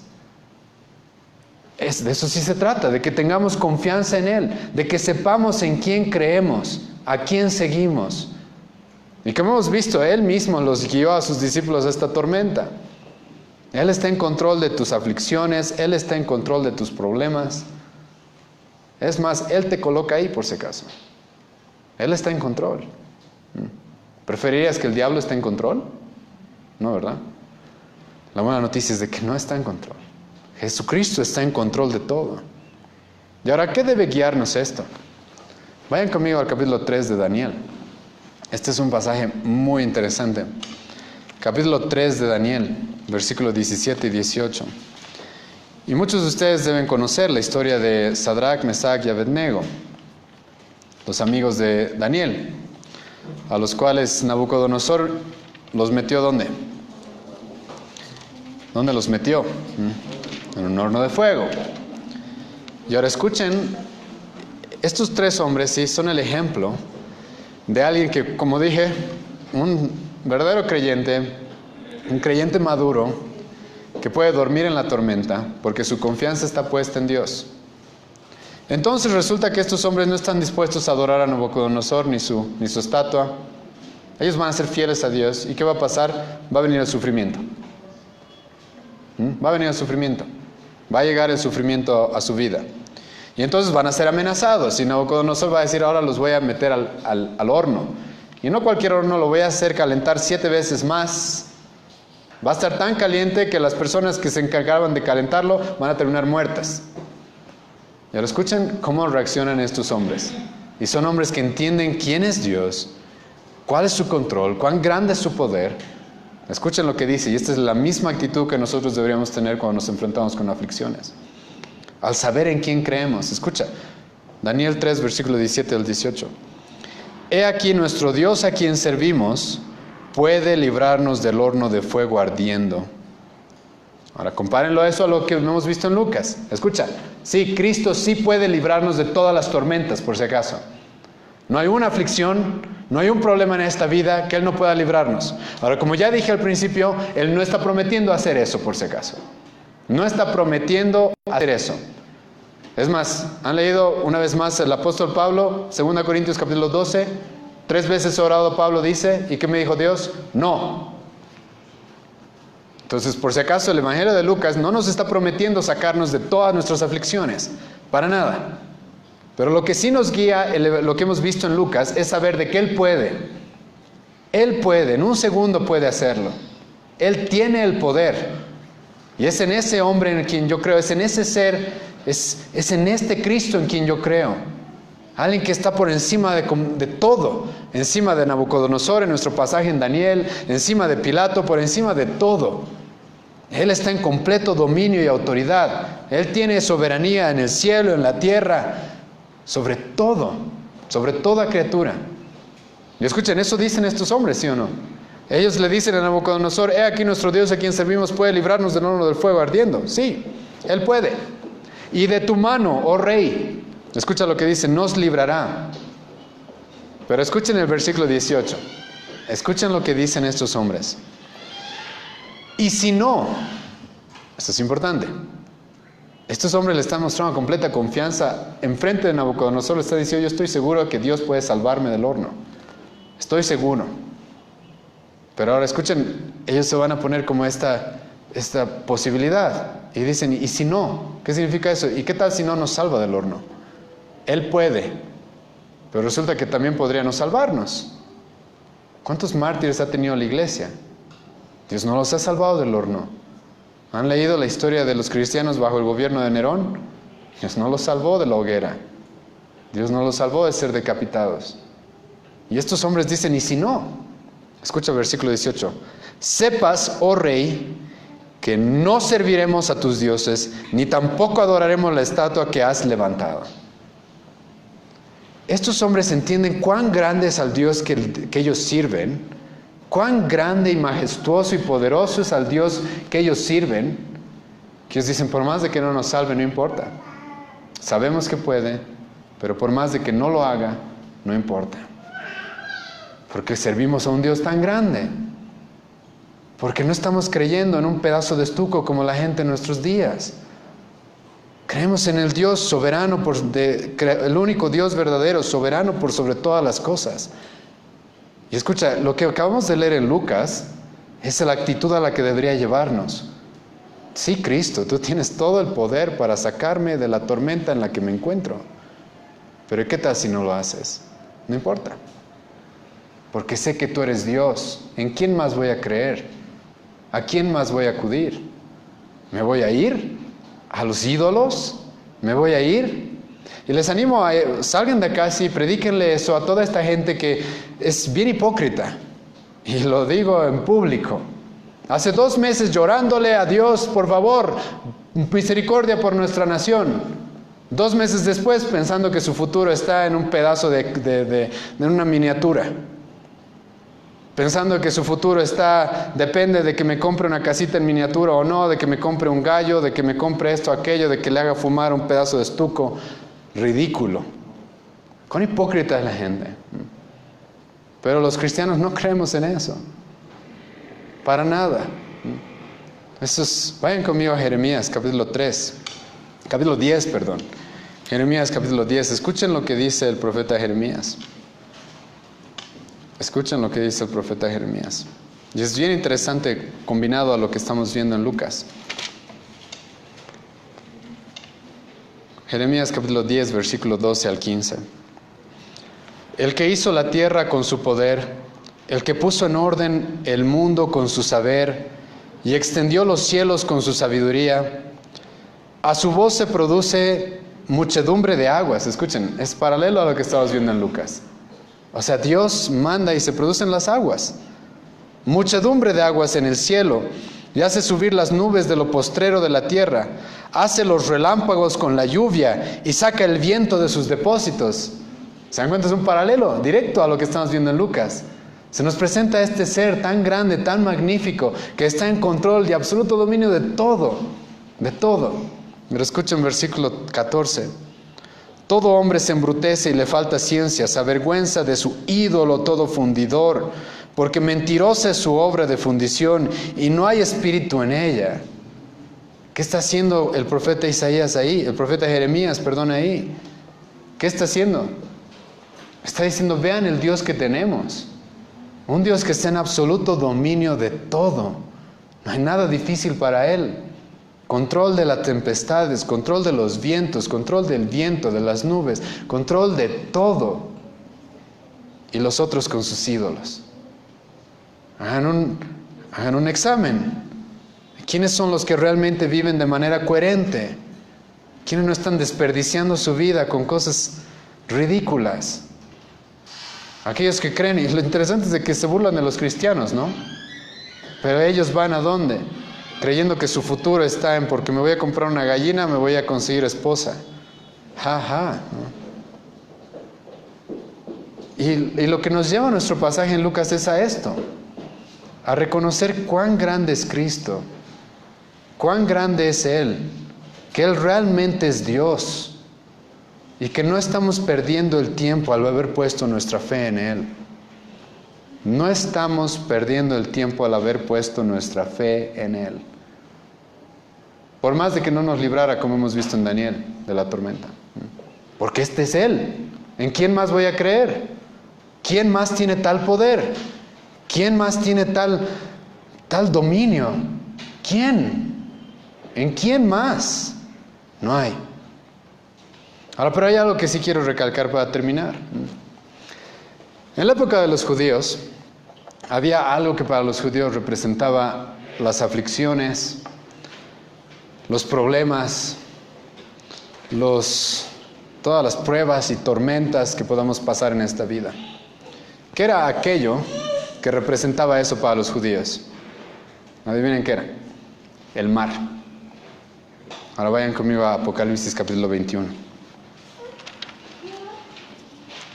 De eso sí se trata, de que tengamos confianza en Él, de que sepamos en quién creemos, a quién seguimos. Y como hemos visto, Él mismo los guió a sus discípulos a esta tormenta. Él está en control de tus aflicciones, Él está en control de tus problemas. Es más, Él te coloca ahí por si acaso. Él está en control. ¿Preferirías que el diablo esté en control? No, ¿verdad? La buena noticia es de que no está en control. Jesucristo está en control de todo. Y ahora, ¿qué debe guiarnos esto? Vayan conmigo al capítulo 3 de Daniel. Este es un pasaje muy interesante. Capítulo 3 de Daniel, versículos 17 y 18. Y muchos de ustedes deben conocer la historia de Sadrach, Mesach y Abednego, los amigos de Daniel, a los cuales Nabucodonosor los metió ¿dónde? ¿Dónde los metió? En un horno de fuego. Y ahora escuchen, estos tres hombres sí son el ejemplo de alguien que, como dije, un verdadero creyente, un creyente maduro, que puede dormir en la tormenta porque su confianza está puesta en Dios. Entonces resulta que estos hombres no están dispuestos a adorar a Nabucodonosor ni su estatua. Ellos van a ser fieles a Dios. ¿Y qué va a pasar? Va a venir el sufrimiento. Va a venir el sufrimiento. Va a llegar el sufrimiento a su vida. Y entonces van a ser amenazados. Y Nabucodonosor va a decir, ahora los voy a meter al horno. Y no cualquier horno, lo voy a hacer calentar 7 veces más. Va a estar tan caliente que las personas que se encargaban de calentarlo van a terminar muertas. Y ahora escuchen cómo reaccionan estos hombres. Y son hombres que entienden quién es Dios, cuál es su control, cuán grande es su poder. Escuchen lo que dice, y esta es la misma actitud que nosotros deberíamos tener cuando nos enfrentamos con aflicciones. Al saber en quién creemos. Escucha, Daniel 3, versículo 17 al 18. He aquí nuestro Dios a quien servimos puede librarnos del horno de fuego ardiendo. Ahora compárenlo eso a lo que hemos visto en Lucas. Escucha, sí, Cristo sí puede librarnos de todas las tormentas, por si acaso. No hay una aflicción, no hay un problema en esta vida que Él no pueda librarnos. Ahora, como ya dije al principio, Él no está prometiendo hacer eso, por si acaso. No está prometiendo hacer eso. Es más, ¿han leído una vez más el apóstol Pablo, 2 Corintios capítulo 12? 3 veces orado Pablo dice, ¿y qué me dijo Dios? No. Entonces, por si acaso, el Evangelio de Lucas no nos está prometiendo sacarnos de todas nuestras aflicciones, para nada. Pero lo que sí nos guía, lo que hemos visto en Lucas, es saber de que Él puede. Él puede, en un segundo puede hacerlo. Él tiene el poder. Y es en ese hombre en quien yo creo, es en ese ser, es en este Cristo en quien yo creo. Alguien que está por encima de todo, encima de Nabucodonosor en nuestro pasaje en Daniel, encima de Pilato, por encima de todo. Él está en completo dominio y autoridad. Él tiene soberanía en el cielo, en la tierra, sobre todo, sobre toda criatura. Y escuchen, eso dicen estos hombres, ¿sí o no? Ellos le dicen a Nabucodonosor: he aquí nuestro Dios a quien servimos puede librarnos del horno del fuego ardiendo. Sí, Él puede. Y de tu mano, oh rey, escucha lo que dice, nos librará. Pero escuchen el versículo 18. Escuchen lo que dicen estos hombres. Y si no, esto es importante, estos hombres le están mostrando completa confianza. Enfrente de Nabucodonosor le está diciendo: yo estoy seguro que Dios puede salvarme del horno. Estoy seguro. Pero ahora escuchen, ellos se van a poner como esta posibilidad. Y dicen: ¿y si no? ¿Qué significa eso? ¿Y qué tal si no nos salva del horno? Él puede, pero resulta que también podría no salvarnos. ¿Cuántos mártires ha tenido la iglesia? Dios no los ha salvado del horno. ¿Han leído la historia de los cristianos bajo el gobierno de Nerón? Dios no los salvó de la hoguera. Dios no los salvó de ser decapitados. Y estos hombres dicen: ¿y si no? Escucha el versículo 18. Sepas, oh rey, que no serviremos a tus dioses, ni tampoco adoraremos la estatua que has levantado. Estos hombres entienden cuán grande es al Dios que ellos sirven, cuán grande y majestuoso y poderoso es al Dios que ellos sirven, que ellos dicen: por más de que no nos salve, no importa. Sabemos que puede, pero por más de que no lo haga, no importa. Porque servimos a un Dios tan grande. Porque no estamos creyendo en un pedazo de estuco como la gente en nuestros días. Creemos en el Dios soberano, el único Dios verdadero, soberano por sobre todas las cosas. Y escucha, lo que acabamos de leer en Lucas es la actitud a la que debería llevarnos. Sí, Cristo, tú tienes todo el poder para sacarme de la tormenta en la que me encuentro. Pero ¿qué tal si no lo haces? No importa. Porque sé que tú eres Dios. ¿En quién más voy a creer? ¿A quién más voy a acudir? ¿Me voy a ir a los ídolos? ¿Me voy a ir? Y les animo a salgan de acá y predíquenle eso a toda esta gente que es bien hipócrita. Y lo digo en público. Hace 2 meses llorándole a Dios: por favor, misericordia por nuestra nación. 2 meses después pensando que su futuro está en un pedazo de una miniatura. Pensando que su futuro depende de que me compre una casita en miniatura o no, de que me compre un gallo, de que me compre esto, aquello, de que le haga fumar un pedazo de estuco. Ridículo. Cuán hipócrita es la gente. Pero los cristianos no creemos en eso. Para nada. Vayan conmigo a Jeremías capítulo 10, perdón. Jeremías capítulo 10. Escuchen lo que dice el profeta Jeremías. Escuchen lo que dice el profeta Jeremías. Y es bien interesante combinado a lo que estamos viendo en Lucas. Jeremías capítulo 10, versículo 12 al 15. El que hizo la tierra con su poder, el que puso en orden el mundo con su saber y extendió los cielos con su sabiduría, a su voz se produce muchedumbre de aguas. Escuchen, es paralelo a lo que estamos viendo en Lucas. O sea, Dios manda y se producen las aguas. Muchedumbre de aguas en el cielo, y hace subir las nubes de lo postrero de la tierra. Hace los relámpagos con la lluvia y saca el viento de sus depósitos. ¿Se dan cuenta? Es un paralelo directo a lo que estamos viendo en Lucas. Se nos presenta este ser tan grande, tan magnífico, que está en control y absoluto dominio de todo. De todo. Pero escuchen versículo 14. Todo hombre se embrutece y le falta ciencia, se avergüenza de su ídolo todo fundidor, porque mentirosa es su obra de fundición y no hay espíritu en ella. ¿Qué está haciendo el profeta Isaías ahí? El profeta Jeremías, perdón, ahí. ¿Qué está haciendo? Está diciendo: vean el Dios que tenemos. Un Dios que está en absoluto dominio de todo. No hay nada difícil para Él. Control de las tempestades, control de los vientos, control del viento, de las nubes, control de todo. Y los otros con sus ídolos. Hagan un examen. ¿Quiénes son los que realmente viven de manera coherente? ¿Quiénes no están desperdiciando su vida con cosas ridículas. Aquellos que creen, y lo interesante es de que se burlan de los cristianos, ¿no? Pero ellos van ¿a dónde? Creyendo que su futuro está en porque me voy a comprar una gallina, me voy a conseguir esposa. ¿no? Y lo que nos lleva a nuestro pasaje en Lucas es a esto, a reconocer cuán grande es Cristo, cuán grande es Él, que Él realmente es Dios y que no estamos perdiendo el tiempo al haber puesto nuestra fe en Él. No estamos perdiendo el tiempo al haber puesto nuestra fe en Él. Por más de que no nos librara, como hemos visto en Daniel, de la tormenta. Porque este es Él. ¿En quién más voy a creer? ¿Quién más tiene tal poder? ¿Quién más tiene tal dominio? ¿Quién? ¿En quién más? No hay. Ahora, pero hay algo que sí quiero recalcar para terminar. En la época de los judíos, había algo que para los judíos representaba las aflicciones, los problemas, todas las pruebas y tormentas que podamos pasar en esta vida. ¿Qué era aquello que representaba eso para los judíos? Adivinen qué era. El mar. Ahora vayan conmigo a Apocalipsis capítulo 21.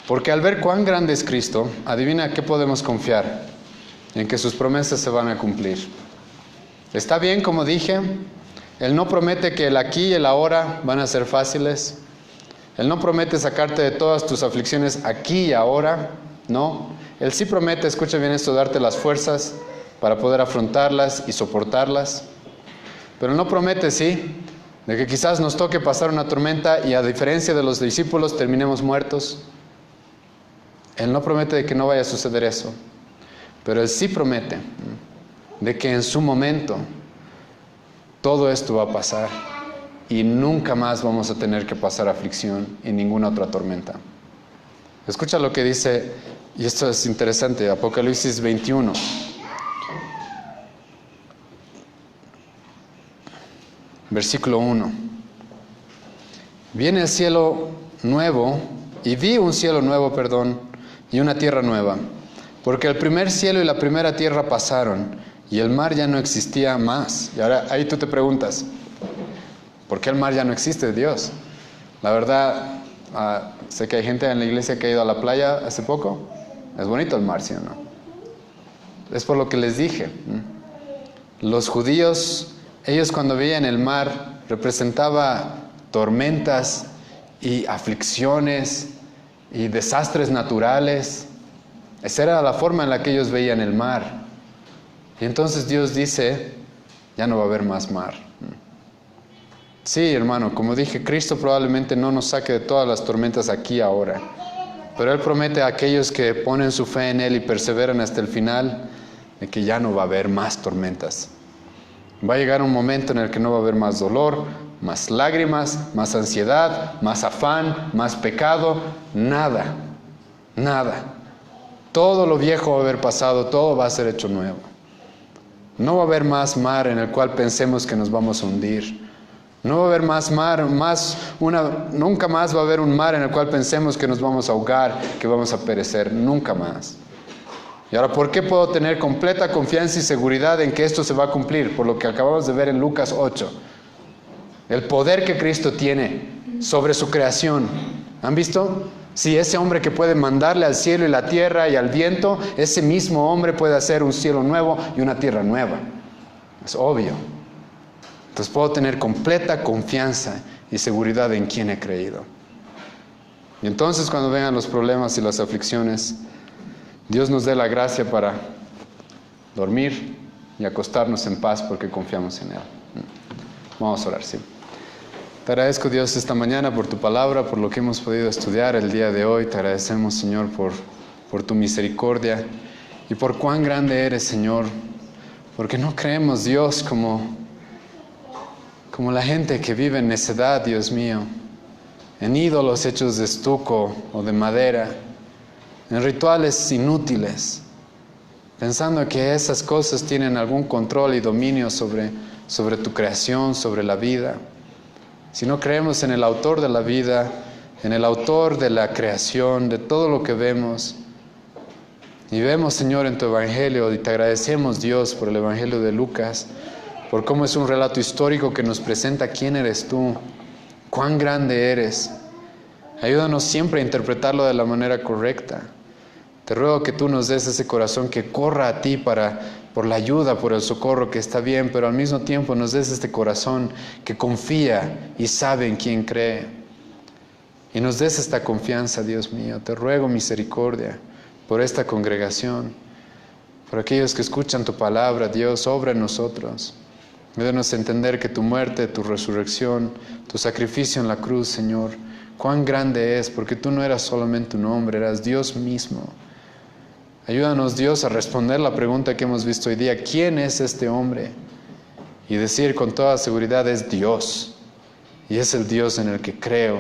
Porque al ver cuán grande es Cristo, adivina qué podemos confiar, en que sus promesas se van a cumplir. Está bien, como dije, Él no promete que el aquí y el ahora van a ser fáciles. Él no promete sacarte de todas tus aflicciones aquí y ahora, no. Él sí promete, escucha bien esto, darte las fuerzas para poder afrontarlas y soportarlas. Pero no promete, sí, de que quizás nos toque pasar una tormenta y a diferencia de los discípulos terminemos muertos. Él no promete de que no vaya a suceder eso, pero Él sí promete de que en su momento todo esto va a pasar y nunca más vamos a tener que pasar aflicción y ninguna otra tormenta. Escucha lo que dice, y esto es interesante, Apocalipsis 21. Versículo 1. Viene el cielo nuevo, y vi un cielo nuevo, y una tierra nueva, porque el primer cielo y la primera tierra pasaron, y el mar ya no existía más. Y ahora ahí tú te preguntas, ¿por qué el mar ya no existe, Dios? La verdad, sé que hay gente en la iglesia que ha ido a la playa hace poco. Es bonito el mar, ¿sí o no? Es por lo que les dije. Los judíos, ellos cuando veían el mar, representaba tormentas y aflicciones y desastres naturales. Esa era la forma en la que ellos veían el mar. Y entonces Dios dice, ya no va a haber más mar. Sí, hermano, como dije, Cristo probablemente no nos saque de todas las tormentas aquí ahora. Pero Él promete a aquellos que ponen su fe en Él y perseveran hasta el final, de que ya no va a haber más tormentas. Va a llegar un momento en el que no va a haber más dolor, más lágrimas, más ansiedad, más afán, más pecado, nada, nada. Todo lo viejo va a haber pasado, todo va a ser hecho nuevo. No va a haber más mar en el cual pensemos que nos vamos a hundir. No va a haber más mar, nunca más va a haber un mar en el cual pensemos que nos vamos a ahogar, que vamos a perecer, nunca más. Y ahora, ¿por qué puedo tener completa confianza y seguridad en que esto se va a cumplir? Por lo que acabamos de ver en Lucas 8. El poder que Cristo tiene sobre su creación. ¿Han visto? Si ese hombre que puede mandarle al cielo y la tierra y al viento, ese mismo hombre puede hacer un cielo nuevo y una tierra nueva. Es obvio. Entonces puedo tener completa confianza y seguridad en quien he creído. Y entonces cuando vengan los problemas y las aflicciones, Dios nos dé la gracia para dormir y acostarnos en paz porque confiamos en Él. Vamos a orar, sí. Te agradezco, Dios, esta mañana por tu palabra, por lo que hemos podido estudiar el día de hoy. Te agradecemos, Señor, por tu misericordia y por cuán grande eres, Señor. Porque no creemos, Dios, como la gente que vive en necedad, Dios mío, en ídolos hechos de estuco o de madera, en rituales inútiles, pensando que esas cosas tienen algún control y dominio sobre tu creación, sobre la vida. Si no creemos en el autor de la vida, en el autor de la creación, de todo lo que vemos. Y vemos, Señor, en tu Evangelio, y te agradecemos, Dios, por el Evangelio de Lucas, por cómo es un relato histórico que nos presenta quién eres tú, cuán grande eres. Ayúdanos siempre a interpretarlo de la manera correcta. Te ruego que tú nos des ese corazón que corra a ti por la ayuda, por el socorro, que está bien, pero al mismo tiempo nos des este corazón que confía y sabe en quién cree. Y nos des esta confianza, Dios mío. Te ruego misericordia por esta congregación, por aquellos que escuchan tu palabra. Dios, obra en nosotros. Ayúdanos a entender que tu muerte, tu resurrección, tu sacrificio en la cruz, Señor, cuán grande es, porque tú no eras solamente un hombre, eras Dios mismo. Ayúdanos, Dios, a responder la pregunta que hemos visto hoy día: ¿quién es este hombre? Y decir con toda seguridad: es Dios, y es el Dios en el que creo.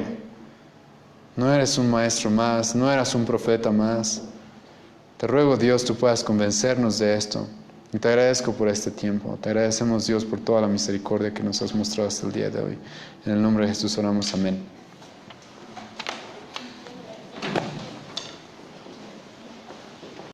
No eres un maestro más, no eras un profeta más. Te ruego, Dios, tú puedas convencernos de esto. Y te agradezco por este tiempo. Te agradecemos, Dios, por toda la misericordia que nos has mostrado hasta el día de hoy. En el nombre de Jesús oramos, amén.